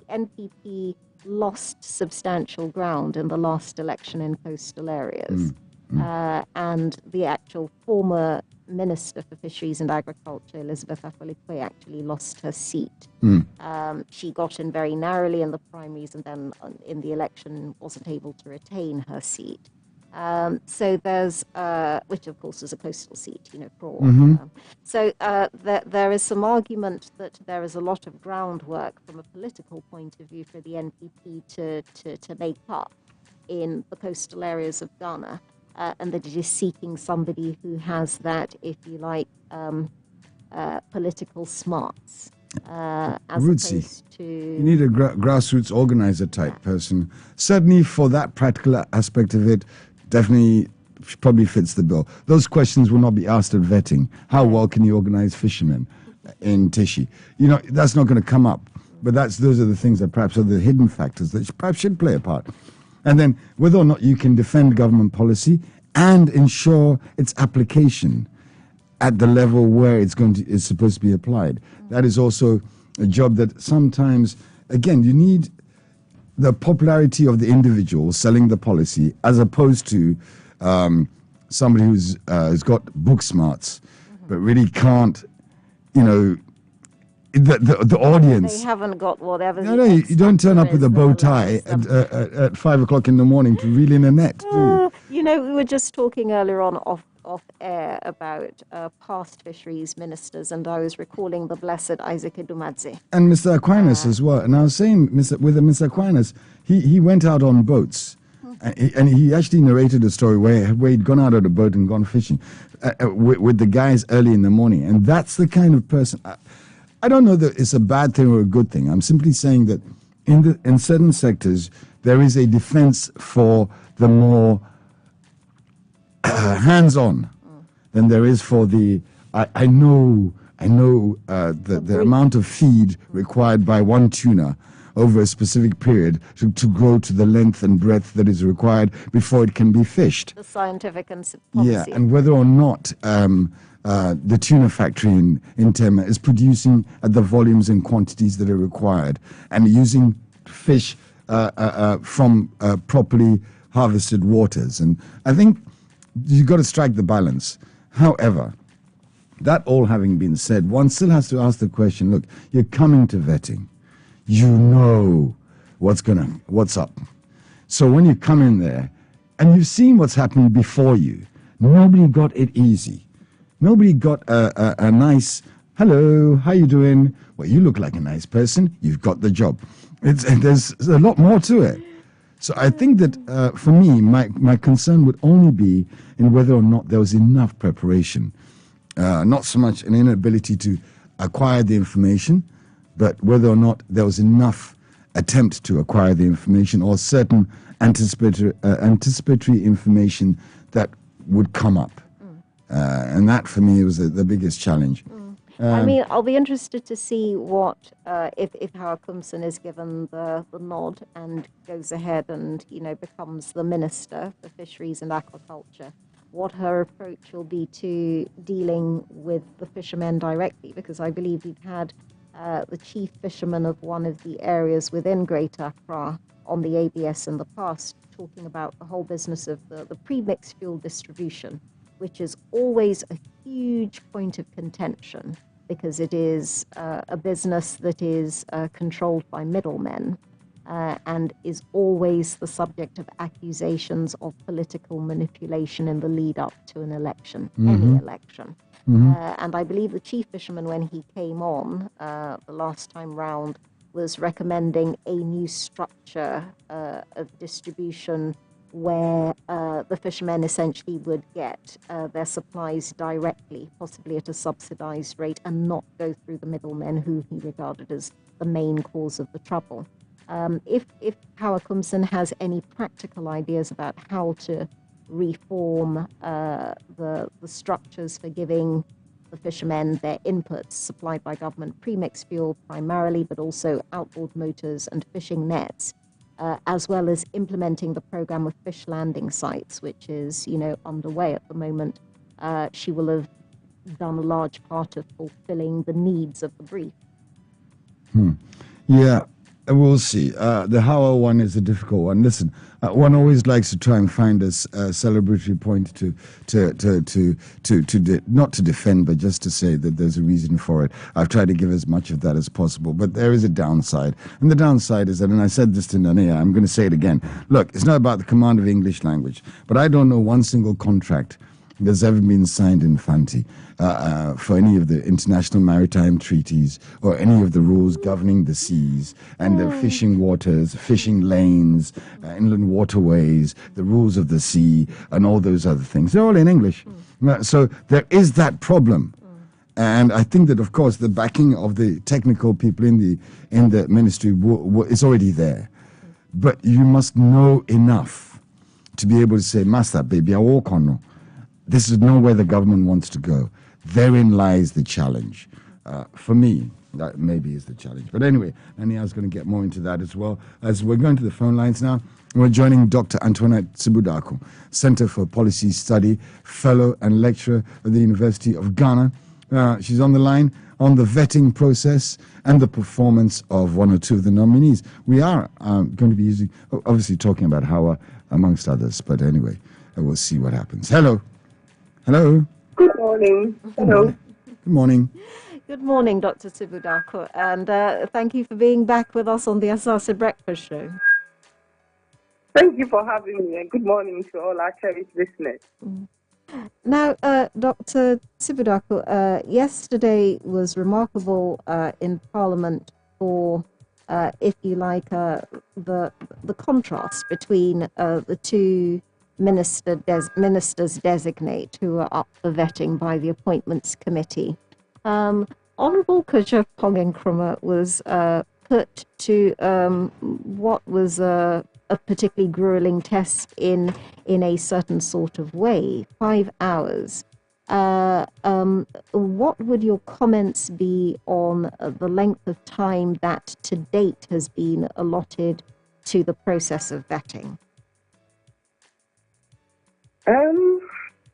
NPP lost substantial ground in the last election in coastal areas. And the actual former Minister for Fisheries and Agriculture, Elizabeth Afolikwe, actually lost her seat. She got in very narrowly in the primaries and then in the election wasn't able to retain her seat. So there's, which of course is a coastal seat, for all. So there is some argument that there is a lot of groundwork from a political point of view for the NPP to make up in the coastal areas of Ghana. And that it is seeking somebody who has that, if you like, political smarts. As Rootsy. opposed to... You need a grassroots organizer type person. Certainly for that practical aspect of it, definitely probably fits the bill. Those questions will not be asked at vetting. How well can you organize fishermen in Tishi? That's not going to come up. But those are the things that perhaps are the hidden factors that perhaps should play a part. And then whether or not you can defend government policy and ensure its application at the level where it's supposed to be applied. That is also a job that sometimes, again, you need the popularity of the individual selling the policy as opposed to somebody who's got book smarts but really can't, the audience. They haven't got whatever. No, you don't turn up with a bow tie at 5 o'clock in the morning to reel in a net, do you? We were just talking earlier on off air about past fisheries ministers, and I was recalling the blessed Isaac Edumadze. And Mr. Aquinas as well. And I was saying, with Mr. Aquinas, he went out on boats. And he actually narrated a story where he'd gone out of the boat and gone fishing with the guys early in the morning. And that's the kind of person... I don't know that it's a bad thing or a good thing. I'm simply saying that in certain sectors, there is a defense for the more hands-on than there is for the... I know the amount of feed required by one tuna over a specific period to grow to the length and breadth that is required before it can be fished. The scientific and policy. Yeah, and whether or not the tuna factory in Tema is producing at the volumes and quantities that are required and using fish from properly harvested waters. And I think you've got to strike the balance. However, that all having been said, one still has to ask the question, look, you're coming to vetting. You know what's up. So when you come in there, and you've seen what's happened before you, nobody got it easy. Nobody got a nice, hello, how you doing? Well, you look like a nice person. You've got the job. There's a lot more to it. So I think that for me, my concern would only be in whether or not there was enough preparation. Not so much an inability to acquire the information, but whether or not there was enough attempt to acquire the information or certain anticipatory information that would come up. And that, for me, was the biggest challenge. I'll be interested to see what, if Howard Kumson is given the nod and goes ahead and, becomes the Minister for Fisheries and Aquaculture, what her approach will be to dealing with the fishermen directly, because I believe we've had the chief fisherman of one of the areas within Greater Accra on the ABS in the past, talking about the whole business of the pre-mixed fuel distribution, which is always a huge point of contention because it is a business that is controlled by middlemen and is always the subject of accusations of political manipulation in the lead up to an election, any election. And I believe the chief fisherman, when he came on the last time round, was recommending a new structure of distribution where the fishermen essentially would get their supplies directly, possibly at a subsidized rate, and not go through the middlemen who he regarded as the main cause of the trouble. If Howard Kumson has any practical ideas about how to reform the structures for giving the fishermen their inputs supplied by government premix fuel primarily, but also outboard motors and fishing nets, as well as implementing the program of fish landing sites, which is, underway at the moment. She will have done a large part of fulfilling the needs of the brief. Yeah, we'll see. The Howard one is a difficult one. Listen, one always likes to try and find a celebratory point not to defend, but just to say that there's a reason for it. I've tried to give as much of that as possible, but there is a downside. And the downside is that, and I said this to Nanea, I'm going to say it again. Look, it's not about the command of English language, but I don't know one single contract that's ever been signed in Fanti for any of the international maritime treaties or any of the rules governing the seas and the fishing waters, fishing lanes, inland waterways, the rules of the sea, and all those other things. They're all in English. So there is that problem. And I think that, of course, the backing of the technical people in the ministry is already there. But you must know enough to be able to say, Master, baby, I walk on no. This is nowhere the government wants to go. Therein lies the challenge. For me, that maybe is the challenge. But anyway, Ania's going to get more into that as well. As we're going to the phone lines now, we're joining Dr. Antoinette Tsibudako, Center for Policy Study, Fellow and Lecturer at the University of Ghana. She's on the line on the vetting process and the performance of one or two of the nominees. We are going to be obviously talking about Hawa, amongst others. But anyway, we'll see what happens. Hello. Hello. Good morning. Hello. Good morning. Good morning, Dr. Tsibudako, and thank you for being back with us on the Asaase Breakfast Show. Thank you for having me, and good morning to all our cherished listeners. Now, Dr. Tsibudako, yesterday was remarkable in Parliament for, if you like, the contrast between the two ministers designate who are up for vetting by the Appointments Committee. Honourable Kojo Pong-Nkrumah was put to what was a particularly grueling test in a certain sort of way, 5 hours. What would your comments be on the length of time that to date has been allotted to the process of vetting?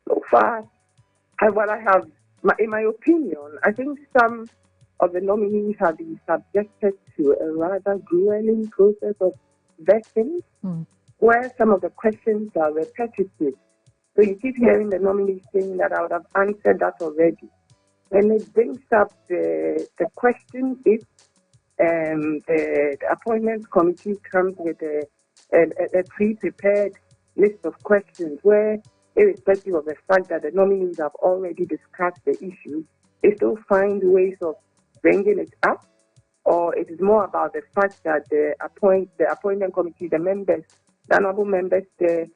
So far, in my opinion, I think some of the nominees have been subjected to a rather grueling process of vetting, where some of the questions are repetitive. So you keep hearing the nominees saying that I would have answered that already. And it brings up the question if the Appointments Committee comes with a pre-prepared list of questions where, irrespective of the fact that the nominees have already discussed the issue, they still find ways of bringing it up, or it is more about the fact that the appointment committee, the members, the honorable members there,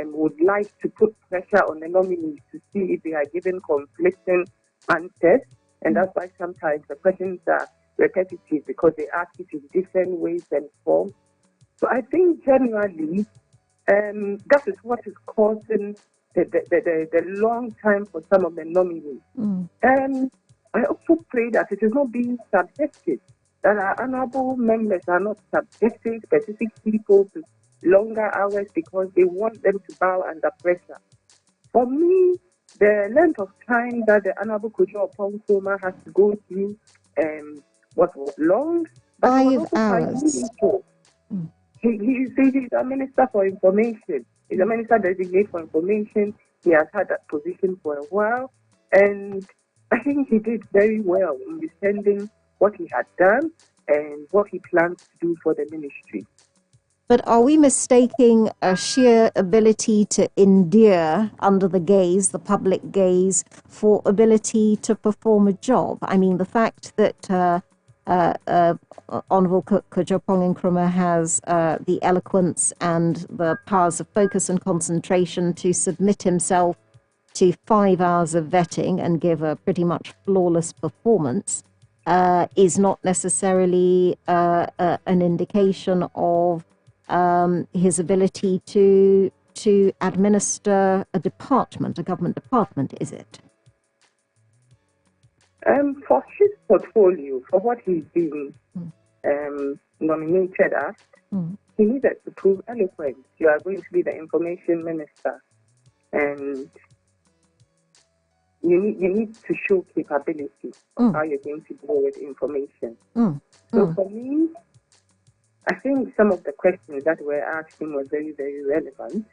would like to put pressure on the nominees to see if they are given conflicting answers, and that's why sometimes the questions are repetitive because they ask it in different ways and forms. So I think generally, that is what is causing the long time for some of the nominees. And I also pray that it is not being subjected, that our honorable members are not subjecting specific people to longer hours because they want them to bow under pressure. For me, the length of time that the Honorable Kojo Pong-Nkrumah has to go through was long. 5 hours. He's a minister for information. He's a minister designated for information. He has had that position for a while. And I think he did very well in defending what he had done and what he plans to do for the ministry. But are we mistaking a sheer ability to endure under the gaze, the public gaze, for ability to perform a job? I mean, the fact that Honourable Kojo Pong-Nkrumah has the eloquence and the powers of focus and concentration to submit himself to 5 hours of vetting and give a pretty much flawless performance is not necessarily an indication of his ability to administer a department, a government department, is it? For his portfolio, for what he's been nominated as, he needed to prove eloquence. You are going to be the information minister, and you need to show capability of how you're going to deal with information. So for me, I think some of the questions that were asked him were very, very relevant,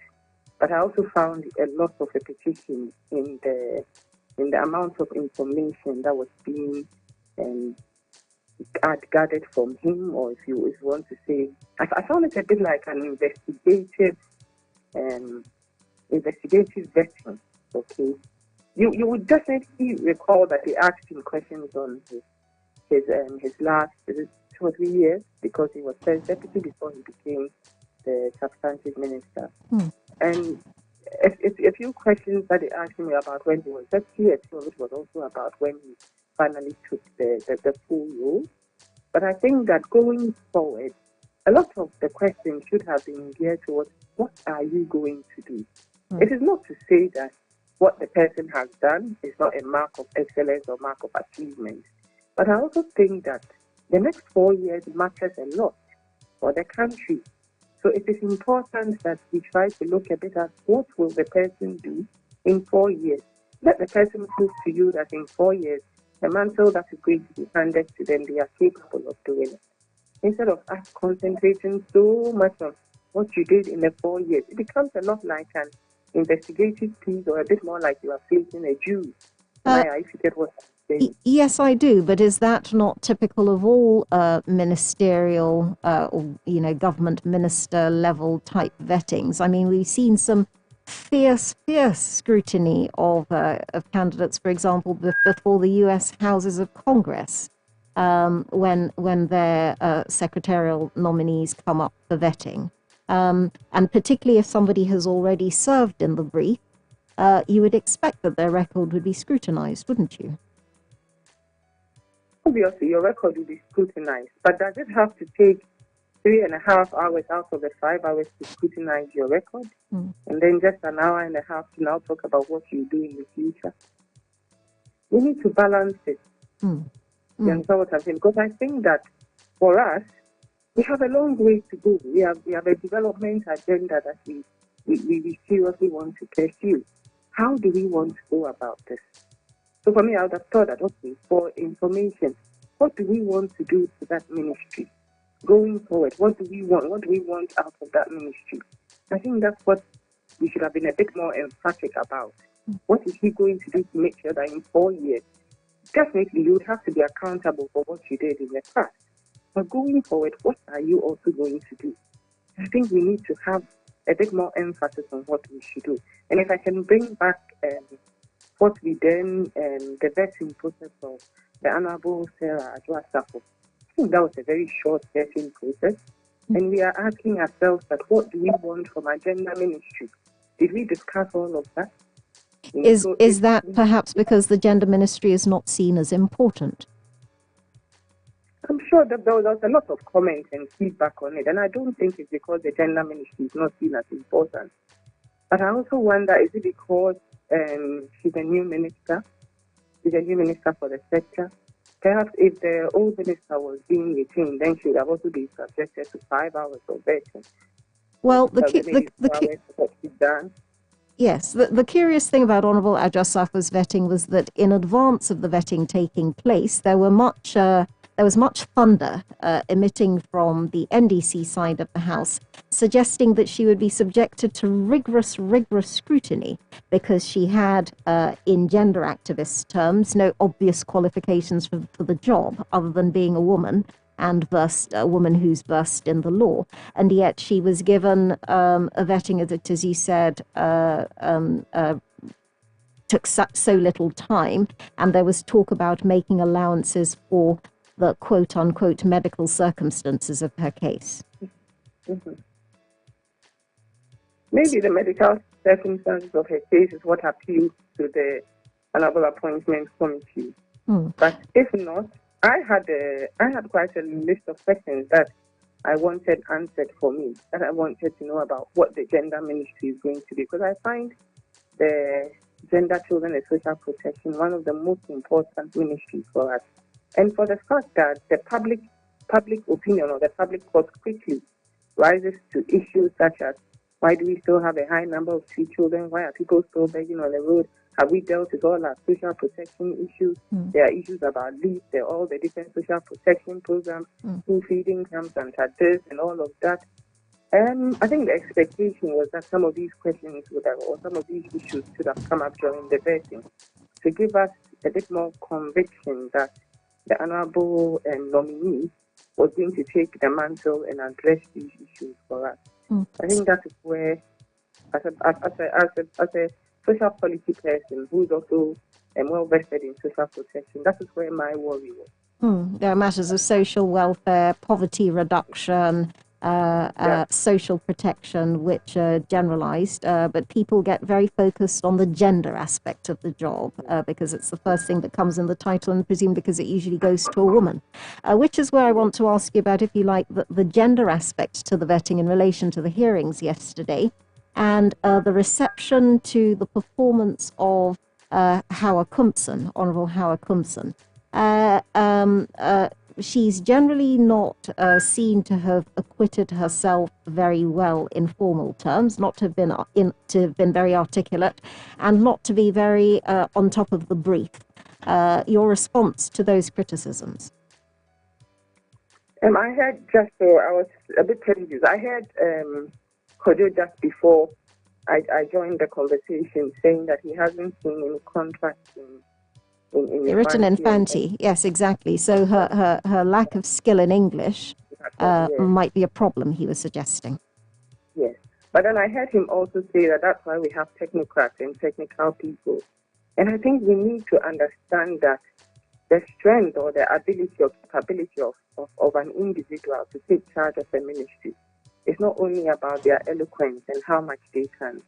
but I also found a lot of repetition in the amount of information that was being gathered from him, or if you want to say, I found it a bit like an investigative vetting. Okay, you would definitely recall that they asked him questions on his last 2 or 3 years, because he was first deputy before he became the substantive minister. And a few questions that they asked him were about when he was deputy, a few of it was also about when he finally took the full role. But I think that going forward, a lot of the questions should have been geared towards what are you going to do? It is not to say that what the person has done is not a mark of excellence or mark of achievement. But I also think that the next 4 years matters a lot for the country. So it is important that we try to look a bit at what will the person do in 4 years. Let the person prove to you that in 4 years, the mantle that is going to be handed to them, they are capable of doing it. Instead of us concentrating so much on what you did in the 4 years, it becomes a lot like an investigative piece, or a bit more like you are facing a Jew. If you get what I'm saying. Yes, I do. But is that not typical of all ministerial or government minister level type vettings? I mean, we've seen some fierce scrutiny of candidates, for example, before the U.S. Houses of Congress, when their secretarial nominees come up for vetting. And particularly if somebody has already served in the brief, you would expect that their record would be scrutinized, wouldn't you? Obviously, your record will be scrutinized, but does it have to take 3.5 hours out of the 5 hours to scrutinize your record, and then just an hour and a half to now talk about what you do in the future? We need to balance it. You understand what I'm saying? Because I think that for us, we have a long way to go. We have a development agenda that we seriously want to pursue. How do we want to go about this? So for me, I would have thought that, okay, for information, what do we want to do to that ministry? Going forward, what do we want? What do we want out of that ministry? I think that's what we should have been a bit more emphatic about. What is he going to do to make sure that in 4 years, definitely you would have to be accountable for what you did in the past. But going forward, what are you also going to do? I think we need to have a bit more emphasis on what we should do. And if I can bring back what we then, the vetting process of the Honorable Sarah Asaase, I think that was a very short vetting process. And we are asking ourselves that what do we want from our gender ministry? Did we discuss all of that? Is that perhaps because the gender ministry is not seen as important? I'm sure that there was a lot of comments and feedback on it, and I don't think it's because the gender ministry is not seen as important. But I also wonder, is it because she's a new minister? She's a new minister for the sector. Perhaps if the old minister was being retained, then she would have also been subjected to 5 hours of vetting. Well, Yes, the curious thing about Honourable Ajasafa's vetting was that in advance of the vetting taking place, there was much thunder emitting from the NDC side of the House, suggesting that she would be subjected to rigorous scrutiny because she had, in gender activist terms, no obvious qualifications for the job other than being a woman and a woman who's versed in the law. And yet she was given a vetting that, as you said, took so little time, and there was talk about making allowances for the quote-unquote medical circumstances of her case. Maybe the medical circumstances of her case is what appeals to the Honorable Appointments Committee. But if not, I had quite a list of questions that I wanted answered for me, that I wanted to know about what the gender ministry is going to do, because I find the Gender, Children and Social Protection, one of the most important ministries for us. And for the fact that the public opinion or the public court quickly rises to issues such as why do we still have a high number of street children? Why are people still begging on the road? Have we dealt with all our social protection issues? There are issues about leave, there are all the different social protection programs, school feeding camps and this and all of that. I think the expectation was that some of these questions would have, or some of these issues should have come up during the vetting to give us a bit more conviction that the honorable nominee was going to take the mantle and address these issues for us. I think that is where, as a social policy person who is also well vested in social protection, that is where my worry was. There are matters of social welfare, poverty reduction, social protection, which are generalized, but people get very focused on the gender aspect of the job because it's the first thing that comes in the title, and presume because it usually goes to a woman, which is where I want to ask you about, if you like, the gender aspect to the vetting in relation to the hearings yesterday, and the reception to the performance of Howard Kumpson, Honourable Howard Kumpson. She's generally not seen to have acquitted herself very well in formal terms, not to have been very articulate, and not to be very on top of the brief. Your response to those criticisms? I heard I was a bit confused. I heard Kojo just before I joined the conversation saying that he hasn't seen any contracts written in Fanti, yes, exactly. So her lack of skill in English might be a problem, he was suggesting. Yes, but then I heard him also say that that's why we have technocrats and technical people. And I think we need to understand that the strength or the ability or capability of an individual to take charge of a ministry is not only about their eloquence and how much they can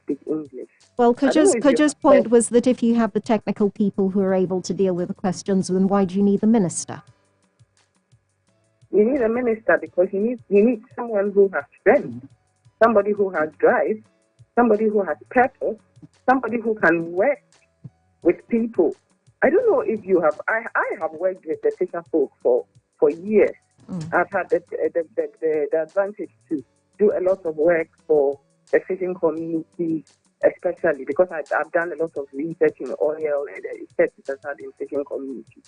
speak English. Well, Kojo's point was that if you have the technical people who are able to deal with the questions, then why do you need the minister? You need a minister because you need someone who has strength, somebody who has drive, somebody who has purpose, somebody who can work with people. I don't know if you have. I have worked with the fisher folk for years. I've had the advantage to do a lot of work for the fishing community, especially because I've done a lot of research in oil and the effects it has had in fishing community.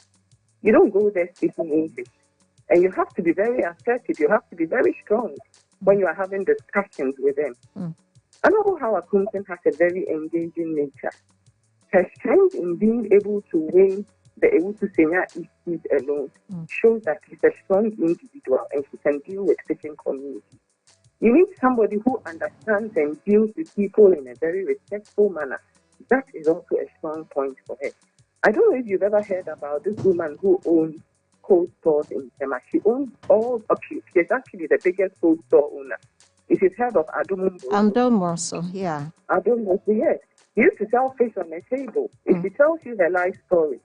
You don't go there speaking English, and you have to be very assertive. You have to be very strong when you are having discussions with them. I know how Kumpson has a very engaging nature. Her strength in being able to win the Ewutu Senior issues alone shows that she's a strong individual and she can deal with fishing community. You need somebody who understands and deals with people in a very respectful manner. That is also a strong point for her. I don't know if you've ever heard about this woman who owns cold stores in Tema. She owns all of it. She's actually the biggest cold store owner. If you've heard of Adomorso, yeah. Adomorso, yes. She used to sell fish on the table. If she tells you her life story,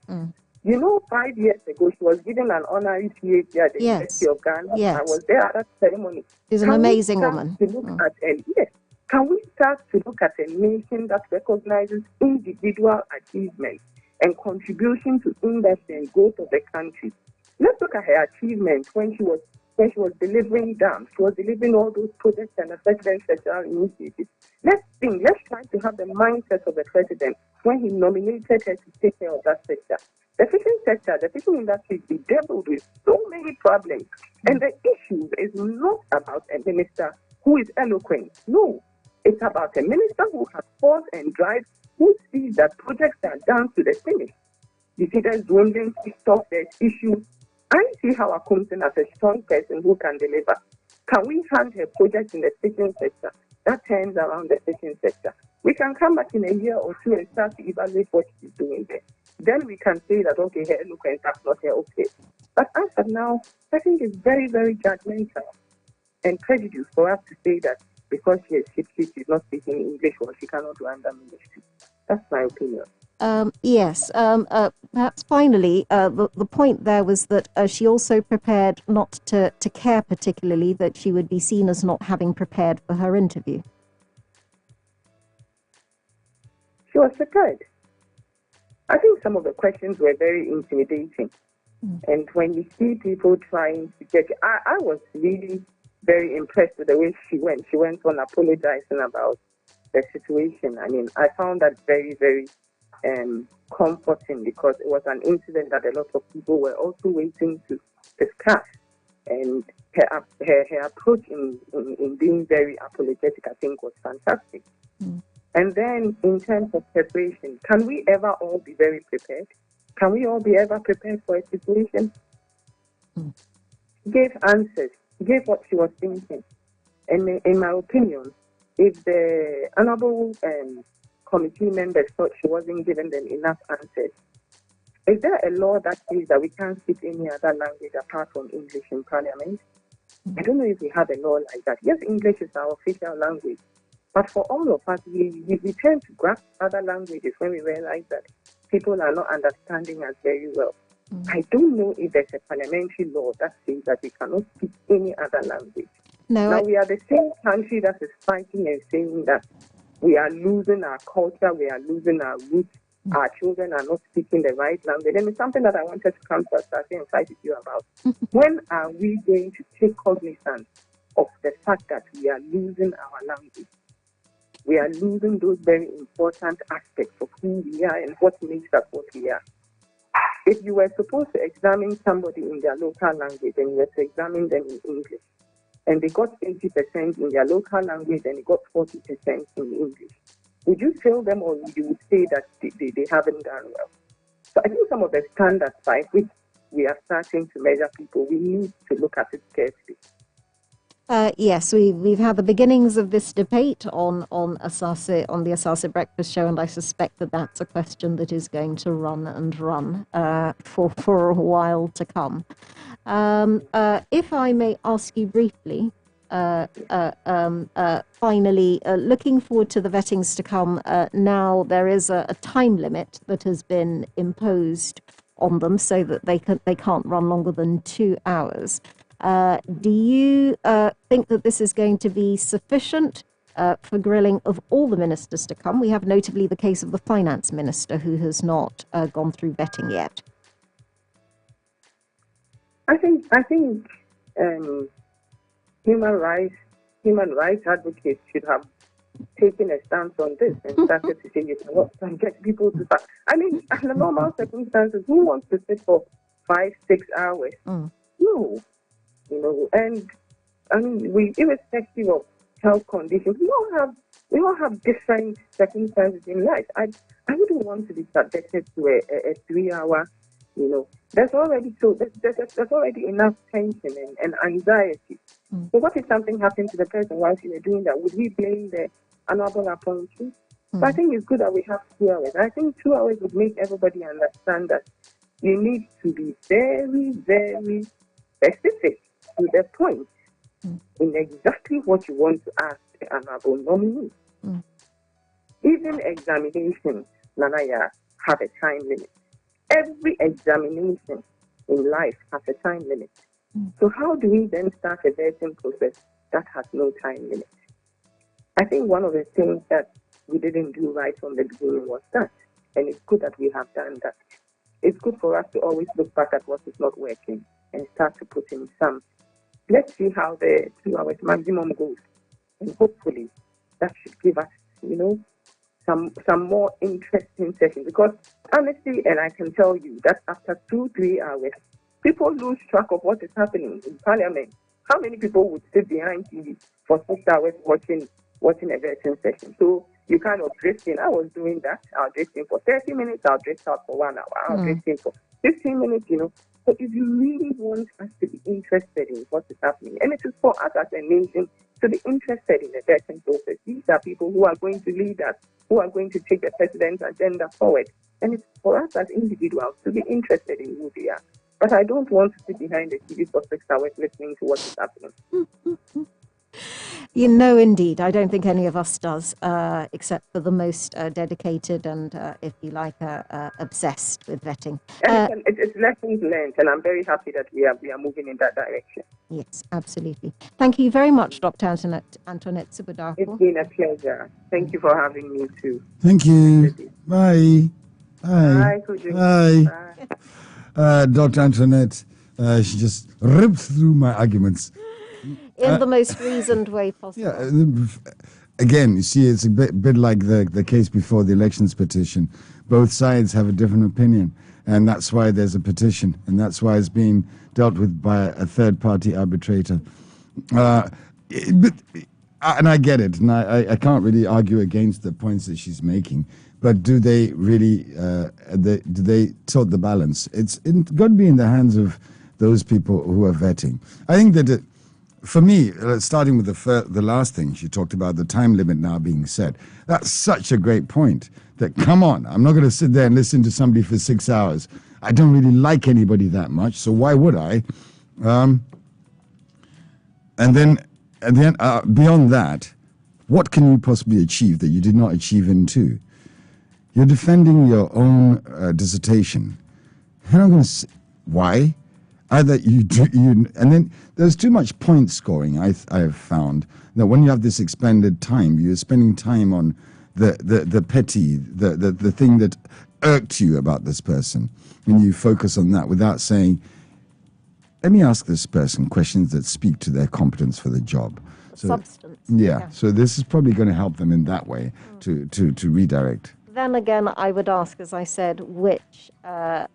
you know, 5 years ago, she was given an honorary PhD at the University of Ghana. Yes. I was there at that ceremony. She's an amazing woman. Can we start to look at a nation that recognizes individual achievements and contribution to industry and growth of the country? Let's look at her achievements when she was delivering dams. She was delivering all those projects and assessment special initiatives. Let's try to have the mindset of the president when he nominated her to take care of that sector. The fishing industry is bedeviled with so many problems. And the issue is not about a minister who is eloquent. No, it's about a minister who has force and drive, who sees that projects are done to the finish. You see, there's dwindling stock, there's issues. I see how Kumpson as a strong person who can deliver. Can we hand her projects in the fishing sector that turns around the fishing sector? We can come back in a year or two and start to evaluate what she's doing there. Then we can say that, okay, her eloquence is not here, okay. But as of now, I think it's very, very judgmental and prejudiced for us to say that because she is gypsy, she's not speaking English or she cannot run the ministry. That's my opinion. Yes. Perhaps finally, the point there was that she also prepared not to care particularly that she would be seen as not having prepared for her interview. she was prepared. I think some of the questions were very intimidating. And when you see people trying to get, I was really very impressed with the way she went. She went on apologizing about the situation. I mean, I found that very, very comforting, because it was an incident that a lot of people were also waiting to discuss. And her approach in being very apologetic, I think, was fantastic. And then in terms of preparation, can we ever all be very prepared? Can we all be ever prepared for a situation? Gave answers, gave what she was thinking. And in my opinion, if the honorable committee members thought she wasn't giving them enough answers, is there a law that says that we can't speak any other language apart from English in Parliament? I don't know if we have a law like that. Yes, English is our official language. But for all of us, we tend to grasp other languages when we realize that people are not understanding us very well. I don't know if there's a parliamentary law that says that we cannot speak any other language. Now, we are the same country that is fighting and saying that we are losing our culture, we are losing our roots, our children are not speaking the right language. And it's something that I wanted to come to Asaase and fight with you about. When are we going to take cognizance of the fact that we are losing our language? We are losing those very important aspects of who we are and what makes us what we are. If you were supposed to examine somebody in their local language and you were to examine them in English, and they got 80% in their local language and they got 40% in English, would you fail them, or would you say that they haven't done well? So I think some of the standards by which we are starting to measure people, we need to look at it carefully. Yes, we've had the beginnings of this debate on Asaase, on the Asaase Breakfast Show, and I suspect that that's a question that is going to run and run for a while to come. If I may ask you briefly, finally, looking forward to the vettings to come, now there is a time limit that has been imposed on them so that they can't run longer than 2 hours. Do you think that this is going to be sufficient for grilling of all the ministers to come? We have notably the case of the finance minister who has not gone through vetting yet. I think human rights advocates should have taken a stance on this and started to say, you know what, get people to start. I mean, under normal circumstances, who wants to sit for 5-6 hours? No. You know, and I mean, irrespective of health conditions, we all have different circumstances in life. I wouldn't want to be subjected to a 3-hour. You know, there's already enough tension and anxiety. So what if something happened to the person while you were doing that? Would we blame the honorable appointee? So I think it's good that we have 2 hours. I think 2 hours would make everybody understand that you need to be very, very specific to the point in exactly what you want to ask the honorable nominee. Even examinations, Nanaya, have a time limit. Every examination in life has a time limit. So how do we then start a vetting process that has no time limit? I think one of the things that we didn't do right from the beginning was that, and it's good that we have done that. It's good for us to always look back at what is not working and start to put in some. Let's see how the 2 hours maximum goes, and hopefully that should give us, you know, some more interesting sessions. Because honestly, and I can tell you that after 2-3 hours, people lose track of what is happening in Parliament. How many people would sit behind TV for 6 hours watching a vetting session? So you kind of drift in. I was doing that. I'll drift in for 30 minutes. I'll drift out for 1 hour. I'll drift in for 15 minutes, you know. So if you really want us to be interested in what is happening, and it is for us as a nation to be interested in the vetting process, these are people who are going to lead us, who are going to take the president's agenda forward. And it's for us as individuals to be interested in who they are. But I don't want to sit behind the TV for 6 hours listening to what is happening. You know, indeed. I don't think any of us does, except for the most dedicated and, if you like, obsessed with vetting. And it's lessons learned, and I'm very happy that we are moving in that direction. Yes, absolutely. Thank you very much, Dr. Antoinette Sibudaku. It's been a pleasure. Thank you for having me too. Thank you. Bye. Bye. Bye. Dr. Antoinette, she just ripped through my arguments. In the most reasoned way possible. Yeah. Again, you see, it's a bit like the case before the elections petition. Both sides have a different opinion, and that's why there's a petition, and that's why it's being dealt with by a third-party arbitrator. And I get it, and I can't really argue against the points that she's making. But do they really? Do they tilt the balance? It's got to be in the hands of those people who are vetting. I think that. For me, starting with the last thing she talked about, the time limit now being set, that's such a great point. That, come on, I'm not going to sit there and listen to somebody for 6 hours. I don't really like anybody that much, so why would I? And then beyond that, what can you possibly achieve that you did not achieve in 2? You're defending your own dissertation. You're not going to why? Either you and then there's too much point scoring. I have found that when you have this expended time, you're spending time on the petty, the thing that irked you about this person, and you focus on that without saying, let me ask this person questions that speak to their competence for the job. So, substance. Yeah. So this is probably going to help them in that way to redirect. Then again, I would ask, as I said, which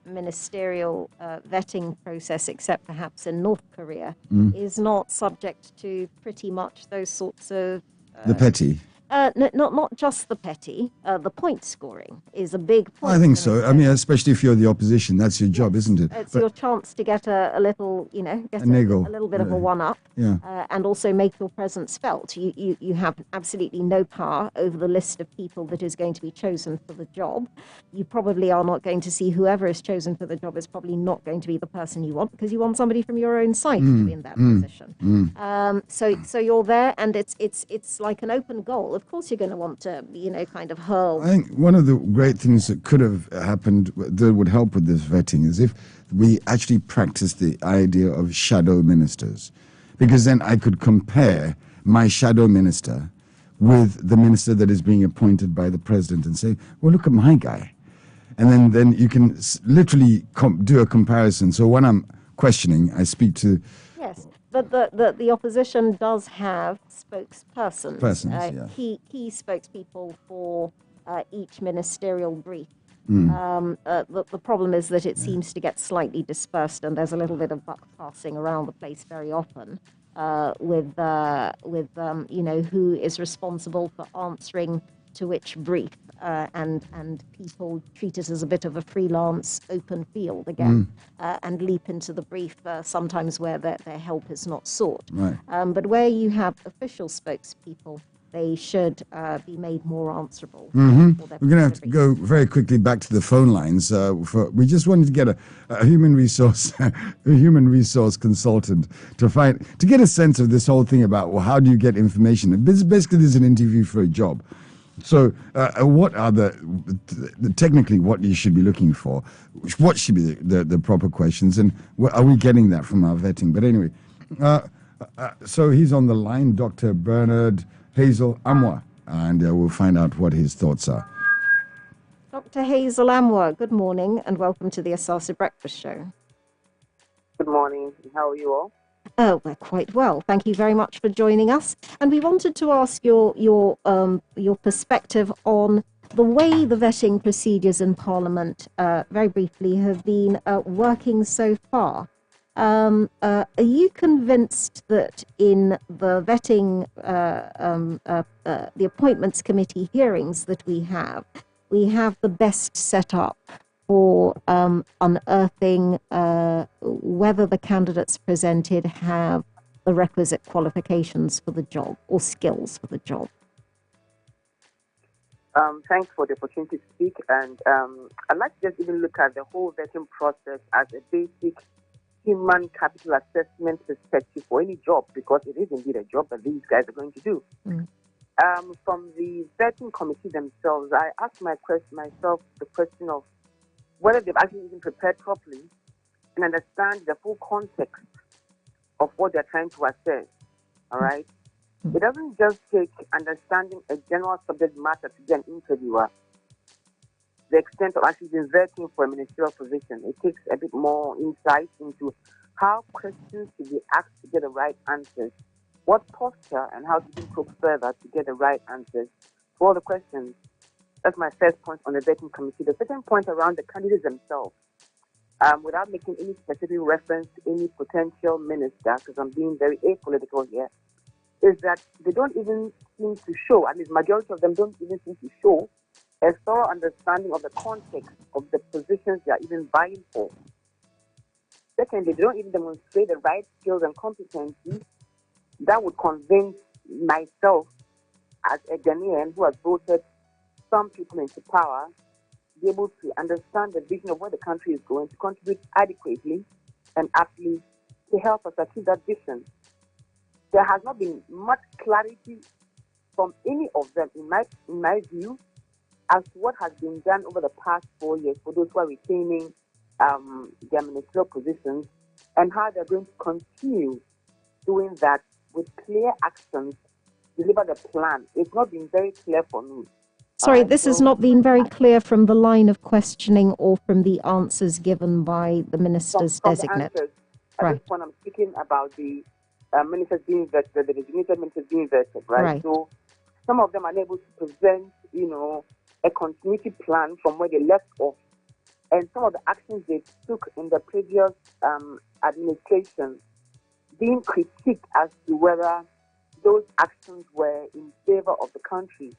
ministerial vetting process, except perhaps in North Korea, is not subject to pretty much those sorts of... the petty. Not just the petty, the point scoring is a big point. I think so. I mean, especially if you're the opposition, that's your job, isn't it? It's your chance to get a little, get a little bit of a one-up, and also make your presence felt. You have absolutely no power over the list of people that is going to be chosen for the job. You probably are not going to see whoever is chosen for the job is probably not going to be the person you want, because you want somebody from your own side to be in that position. So you're there, and it's like an open goal. Of course, you're going to want to, kind of hurl. I think one of the great things that could have happened that would help with this vetting is if we actually practice the idea of shadow ministers, because then I could compare my shadow minister with the minister that is being appointed by the president and say, well, look at my guy. And then you can literally do a comparison. So when I'm questioning, I speak to... Yes. But the opposition does have spokespersons, key spokespeople for each ministerial brief. The problem is that it seems to get slightly dispersed, and there's a little bit of buck passing around the place very often with who is responsible for answering to which brief, and people treat it as a bit of a freelance open field again, and leap into the brief sometimes where their help is not sought. Right. But where you have official spokespeople, they should be made more answerable. We're going to have to go very quickly back to the phone lines. We just wanted to get a human resource consultant to get a sense of this whole thing about, well, how do you get information? Basically, this is an interview for a job. So, what are technically what you should be looking for? What should be the proper questions, and are we getting that from our vetting? But anyway, so he's on the line, Dr. Bernard Hazel Amwa, and we'll find out what his thoughts are. Dr. Hazel Amwa, good morning, and welcome to the Asaase Breakfast Show. Good morning. How are you all? We're quite well. Thank you very much for joining us. And we wanted to ask your perspective on the way the vetting procedures in Parliament, very briefly, have been working so far. Are you convinced that in the vetting, the Appointments Committee hearings that we have the best setup for unearthing whether the candidates presented have the requisite qualifications for the job or skills for the job? Thanks for the opportunity to speak. And I'd like to just even look at the whole vetting process as a basic human capital assessment perspective for any job, because it is indeed a job that these guys are going to do. From the vetting committee themselves, I asked myself the question of whether they've actually even prepared properly and understand the full context of what they're trying to assess. All right? It doesn't just take understanding a general subject matter to be an interviewer. The extent of actually being vetting for a ministerial position, it takes a bit more insight into how questions should be asked to get the right answers, what posture and how to even probe further to get the right answers for all the questions. That's my first point on the vetting committee. The second point around the candidates themselves, without making any specific reference to any potential minister, because I'm being very apolitical here, is that they don't even seem to show, at least majority of them don't even seem to show a thorough understanding of the context of the positions they are even vying for. Secondly, they don't even demonstrate the right skills and competencies that would convince myself as a Ghanaian who has voted some people into power, be able to understand the vision of where the country is going, to contribute adequately and aptly to help us achieve that vision. There has not been much clarity from any of them, in my view, as to what has been done over the past 4 years for those who are retaining their ministerial positions, and how they're going to continue doing that with clear actions, deliver the plan. It's not been very clear for me. Sorry, this has not been very clear from the line of questioning or from the answers given by the ministers From designate. The answers, at this point, I'm speaking about the ministers being vetted, the designated ministers being vetted, right? So some of them are unable to present, a continuity plan from where they left off. And some of the actions they took in the previous administration being critiqued as to whether those actions were in favor of the country.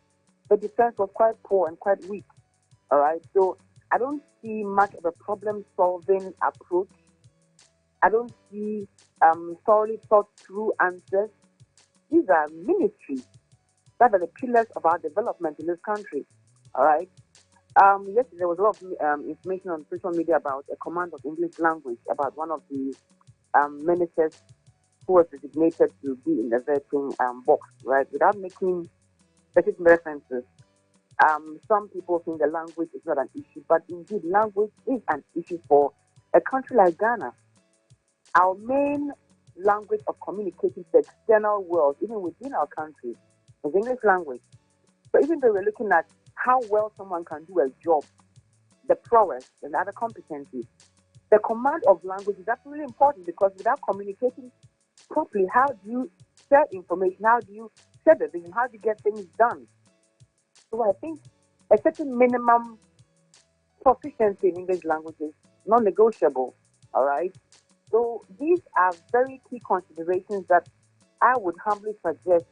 The defense was quite poor and quite weak. All right. So I don't see much of a problem-solving approach. I don't see thoroughly thought-through answers. These are ministries that are the pillars of our development in this country. All right. Yesterday there was a lot of information on social media about a command of English language, about one of the ministers who was designated to be in the vetting box, right? Without making specific references. Some people think the language is not an issue, but indeed language is an issue for a country like Ghana. Our main language of communicating to the external world, even within our country, is English language. So even though we're looking at how well someone can do a job, the prowess and other competencies, the command of language is absolutely important, because without communicating properly, how do you share information? How do you share the vision? How do you get things done? So I think a certain minimum proficiency in English language is non-negotiable, all right? So these are very key considerations that I would humbly suggest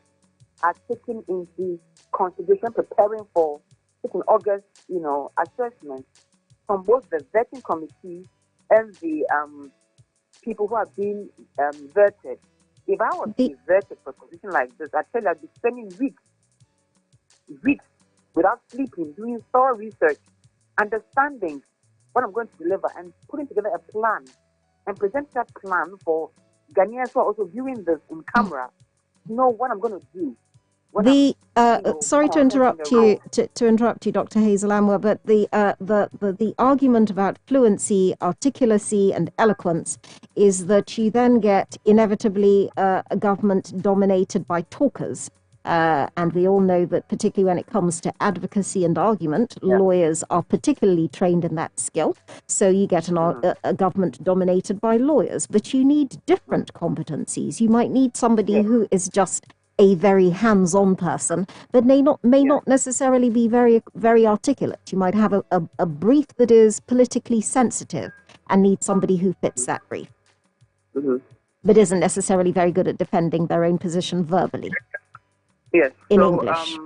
are taken into consideration preparing for taking August, assessment from both the vetting committee and the people who have been vetted. If I was to be vetted for a position like this, I tell you I'd be spending weeks without sleeping, doing thorough research, understanding what I'm going to deliver, and putting together a plan and present that plan for Ghanaians who are also viewing this in camera to know what I'm going to do. Sorry to interrupt you, to interrupt you, Dr. Hazel Anwar, but the argument about fluency, articulacy, and eloquence is that you then get inevitably a government dominated by talkers. And we all know that particularly when it comes to advocacy and argument, lawyers are particularly trained in that skill. So you get a government dominated by lawyers, but you need different competencies. You might need somebody who is just a very hands-on person, but may not necessarily be very, very articulate. You might have a brief that is politically sensitive and need somebody who fits that brief, but isn't necessarily very good at defending their own position verbally. Yes. In English.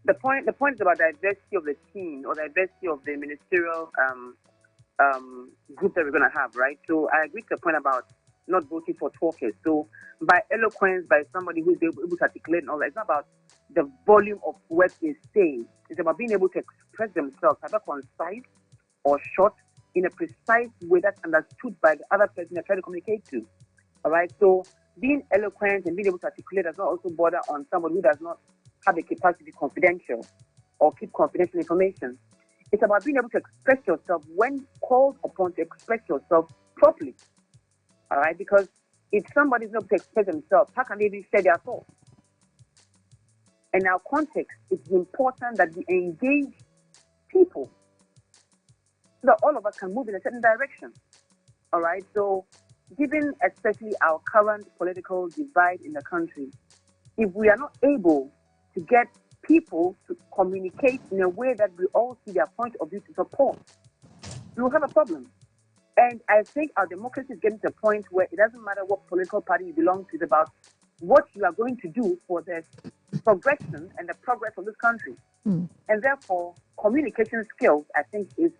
The point is about diversity of the team or diversity of the ministerial group that we're going to have, right? So I agree to the point about not voting for talkers. So by eloquence, by somebody who is able to articulate and all that, it's not about the volume of words they say. It's about being able to express themselves, either concise or short in a precise way that's understood by the other person they're trying to communicate to. All right. So being eloquent and being able to articulate does not also border on somebody who does not have the capacity to be confidential or keep confidential information. It's about being able to express yourself when called upon to express yourself properly. All right. Because if somebody is not able to express themselves, how can they even share their thoughts? In our context, it's important that we engage people so that all of us can move in a certain direction. All right. So, given especially our current political divide in the country, if we are not able to get people to communicate in a way that we all see their point of view to support, we will have a problem. And I think our democracy is getting to a point where it doesn't matter what political party you belong to, it's about what you are going to do for the progression and the progress of this country. And therefore, communication skills, I think, is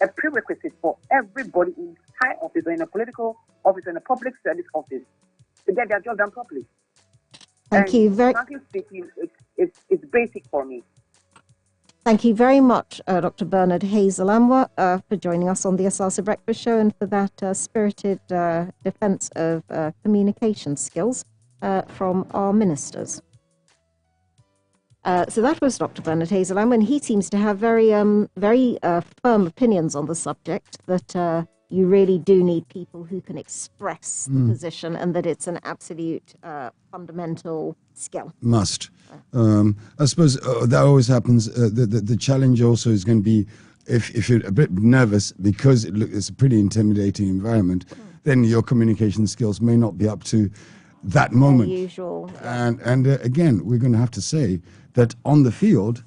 a prerequisite for everybody in high office or in a political office or in a public service office to get their job done properly. Thank you very frankly speaking, it's basic for me. Thank you very much, Dr. Bernard Hazel-Anwar, for joining us on the Asaase Breakfast Show and for that spirited defense of communication skills from our ministers. So that was Dr. Bernard Hazel-Anwar, and he seems to have very firm opinions on the subject, that you really do need people who can express the position and that it's an absolute fundamental skill. Must. I suppose that always happens. The challenge also is going to be if you're a bit nervous because it's a pretty intimidating environment, then your communication skills may not be up to that moment. Usual. And again, we're going to have to say that on the field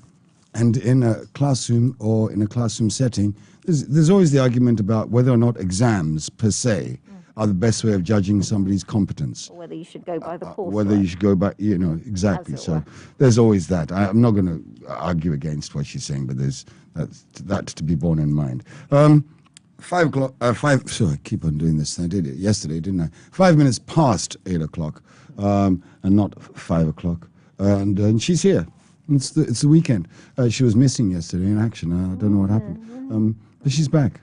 and in a classroom or in a classroom setting, there's always the argument about whether or not exams per se are the best way of judging somebody's competence. Or whether you should go by the course. Whether you should go by, exactly. So there's always that. I'm not going to argue against what she's saying, but there's that to be borne in mind. 5 o'clock, I keep on doing this. I did it yesterday, didn't I? 5 minutes past 8 o'clock, and not 5 o'clock. And she's here. It's the weekend. She was missing yesterday in action. I don't know what happened. But she's back.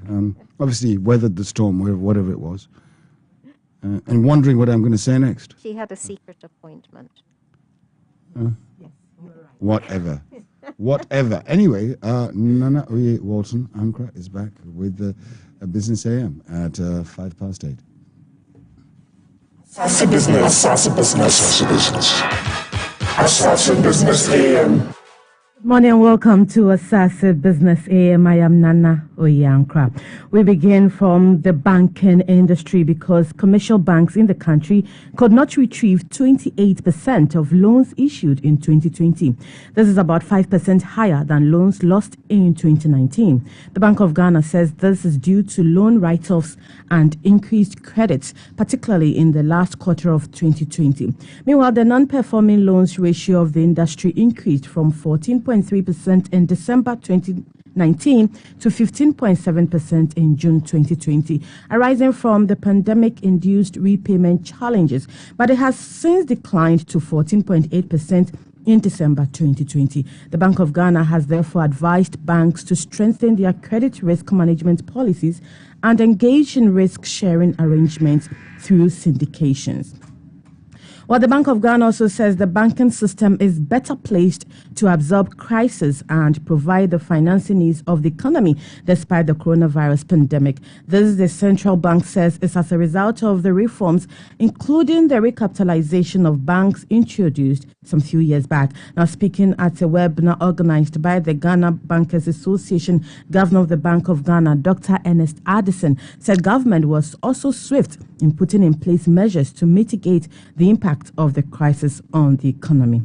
Obviously weathered the storm, whatever it was. And wondering what I'm going to say next. She had a secret appointment. Whatever. Whatever. Anyway, Nana Oye Walton Ankra is back with Business AM at 8:05. Asaase Business. Asaase Business. Asaase Business AM. Good morning and welcome to Asaase Business AM. I am Nana Oyankra. We begin from the banking industry because commercial banks in the country could not retrieve 28% of loans issued in 2020. This is about 5% higher than loans lost in 2019. The Bank of Ghana says this is due to loan write-offs and increased credits, particularly in the last quarter of 2020. Meanwhile, the non-performing loans ratio of the industry increased from 14.3% in December 2019 to 15.7% in June 2020, arising from the pandemic-induced repayment challenges, but it has since declined to 14.8% in December 2020. The Bank of Ghana has therefore advised banks to strengthen their credit risk management policies and engage in risk-sharing arrangements through syndications. While the Bank of Ghana also says the banking system is better placed to absorb crisis and provide the financing needs of the economy despite the coronavirus pandemic. This, the central bank says, is as a result of the reforms, including the recapitalization of banks introduced some few years back. Now, speaking at a webinar organized by the Ghana Bankers Association, Governor of the Bank of Ghana, Dr. Ernest Addison, said government was also swift in putting in place measures to mitigate the impact of the crisis on the economy.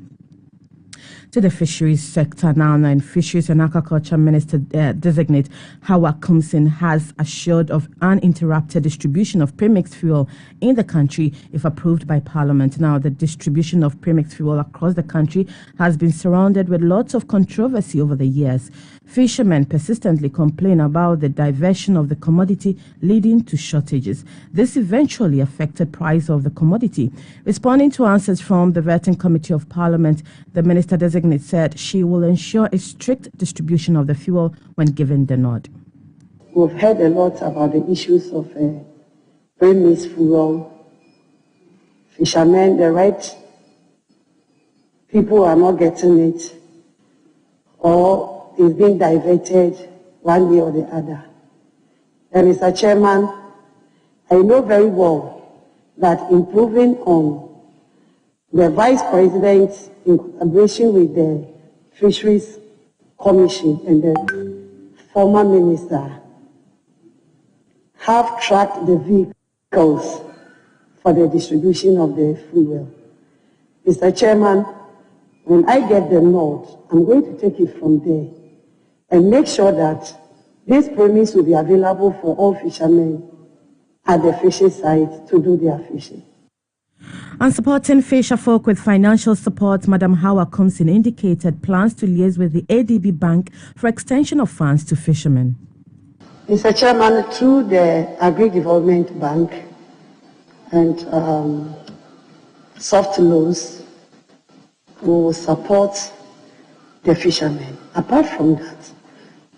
To the fisheries sector now, and Fisheries and Aquaculture Minister designate Hawa Kumsin has assured of uninterrupted distribution of premixed fuel in the country if approved by Parliament. Now, the distribution of premixed fuel across the country has been surrounded with lots of controversy over the years. Fishermen persistently complain about the diversion of the commodity, leading to shortages. This eventually affected price of the commodity. Responding to answers from the Vetting Committee of Parliament, the Minister designate said she will ensure a strict distribution of the fuel when given the nod. we've heard a lot about the issues of pre-mixed fuel, fishermen, the right people are not getting it, or it's being diverted one way or the other. And Mr. Chairman, I know very well that improving on the Vice President in collaboration with the Fisheries Commission and the former minister have tracked the vehicles for the distribution of the fuel. Mr. Chairman, when I get the nod, I'm going to take it from there and make sure that this premise will be available for all fishermen at the fishing site to do their fishing. On supporting fisher folk with financial support, Madam Hawa Kumsin indicated plans to liaise with the ADB Bank for extension of funds to fishermen. Mr. Chairman, through the Agri-Development Bank and soft loans, we will support the fishermen. Apart from that,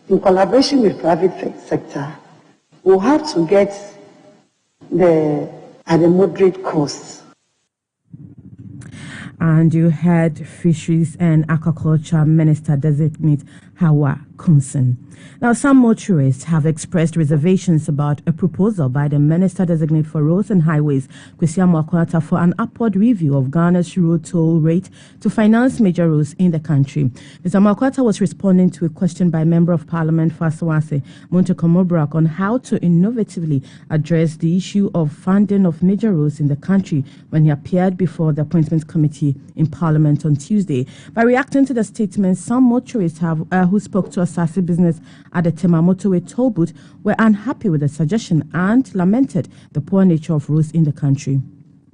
in collaboration with private sector, we'll have to get at a moderate cost. And you heard Fisheries and Aquaculture Minister Designate Hawa Kumsin. Now, some motorists have expressed reservations about a proposal by the Minister Designate for Roads and Highways, Kwesi Amoakwata, for an upward review of Ghana's road toll rate to finance major roads in the country. Mr. Amoakwata was responding to a question by Member of Parliament for Asaase, Montoko Mobrak, on how to innovatively address the issue of funding of major roads in the country when he appeared before the Appointments Committee in Parliament on Tuesday. By reacting to the statement, some motorists who spoke to Asaase Business at the Tema Motorway toll booth were unhappy with the suggestion and lamented the poor nature of roads in the country.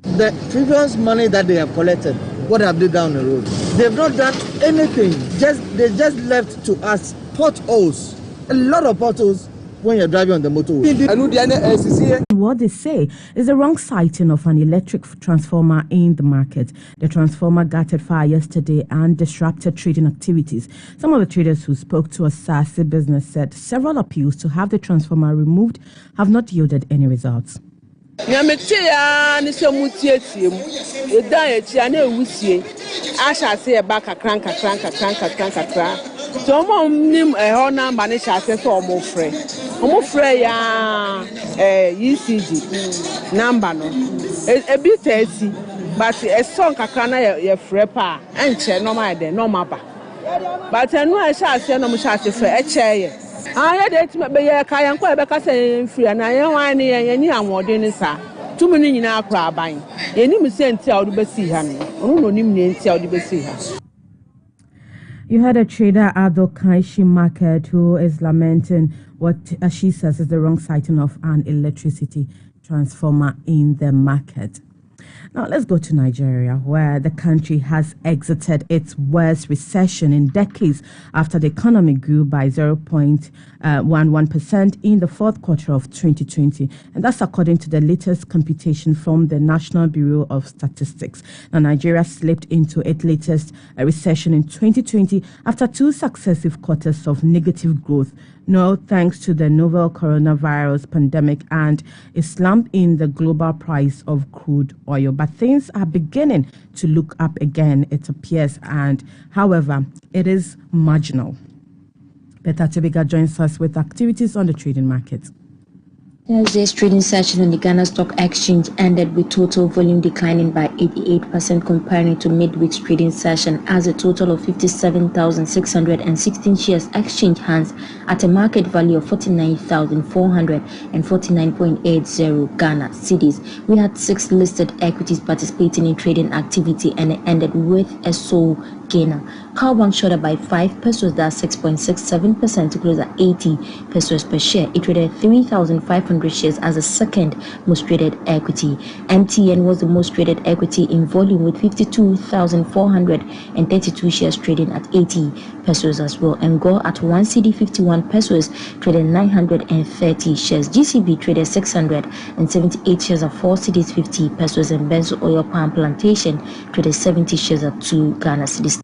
The previous money that they have collected, what have they done on the road? They've not done anything. They just left to us potholes, a lot of potholes when you're driving on the motorway. What they say is the wrong sighting of an electric transformer in the market. The transformer gathered fire yesterday and disrupted trading activities. Some of the traders who spoke to Asaase Business said several appeals to have the transformer removed have not yielded any results. ECG number no a bit easy, but a song kakana ye frepa and chair no my de no mapa. But I know I shall say no much for a chair. I had it be a kayan quite because I free and I am whining any awarding sa. Too many in our crab buying. Any missent out the Bessie honey. No name tell the Bessie. You had a trader at the Kaishi market who is lamenting what she says is the wrong sighting of an electricity transformer in the market. Now let's go to Nigeria, where the country has exited its worst recession in decades after the economy grew by 0.11% in the fourth quarter of 2020. And that's according to the latest computation from the National Bureau of Statistics. Now, Nigeria slipped into its latest recession in 2020 after two successive quarters of negative growth. No, thanks to the novel coronavirus pandemic and a slump in the global price of crude oil. But things are beginning to look up again, it appears, and however, it is marginal. Peter Tebiga joins us with activities on the trading market. Thursday's trading session on the Ghana Stock Exchange ended with total volume declining by 88% comparing to midweek's trading session, as a total of 57,616 shares exchanged hands at a market value of 49,449.80 Ghana cedis. We had 6 listed equities participating in trading activity, and it ended with a sole gainer. Cowbank shot up by 5 pesos, that's 6.67%, to close at 80 pesos per share. It traded 3,500 shares as the second most traded equity. MTN was the most traded equity in volume with 52,432 shares trading at 80 pesos as well. And Go at 1 CD 51 pesos traded 930 shares. GCB traded 678 shares at 4 CDs 50 pesos, and Benzo Oil Palm Plantation traded 70 shares at 2 Ghana cedis.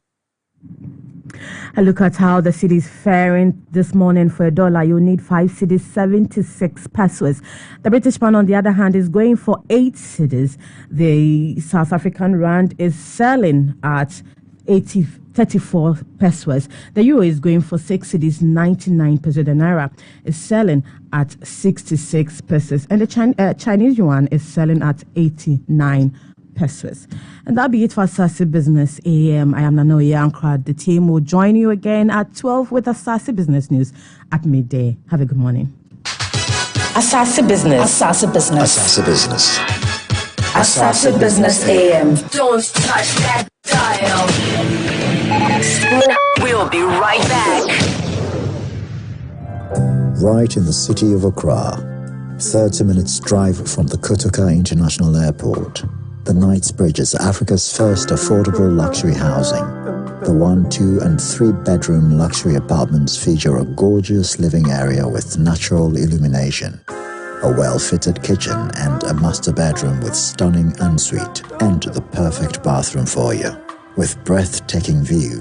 A look at how the city is faring this morning. For $1, you need 5 cedis, 76 pesos. The British pound, on the other hand, is going for 8 cedis. The South African rand is selling at 34 pesos. The euro is going for 6 cedis, 99 pesos. The naira is selling at 66 pesos. And the Chinese yuan is selling at 89 pesos. And that'll be it for Asaase Business AM. I am Nana Oyankra. The team will join you again at 12 with Asaase Business News at midday. Have a good morning. Asaase Business. Asaase Business. Asaase Business. Asaase Business AM. Don't touch that dial. We'll be right back. Right in the city of Accra, 30 minutes drive from the Kotoka International Airport, the Knightsbridge is Africa's first affordable luxury housing. The 1, 2, and 3 bedroom luxury apartments feature a gorgeous living area with natural illumination, a well-fitted kitchen and a master bedroom with stunning ensuite and the perfect bathroom for you. With breathtaking views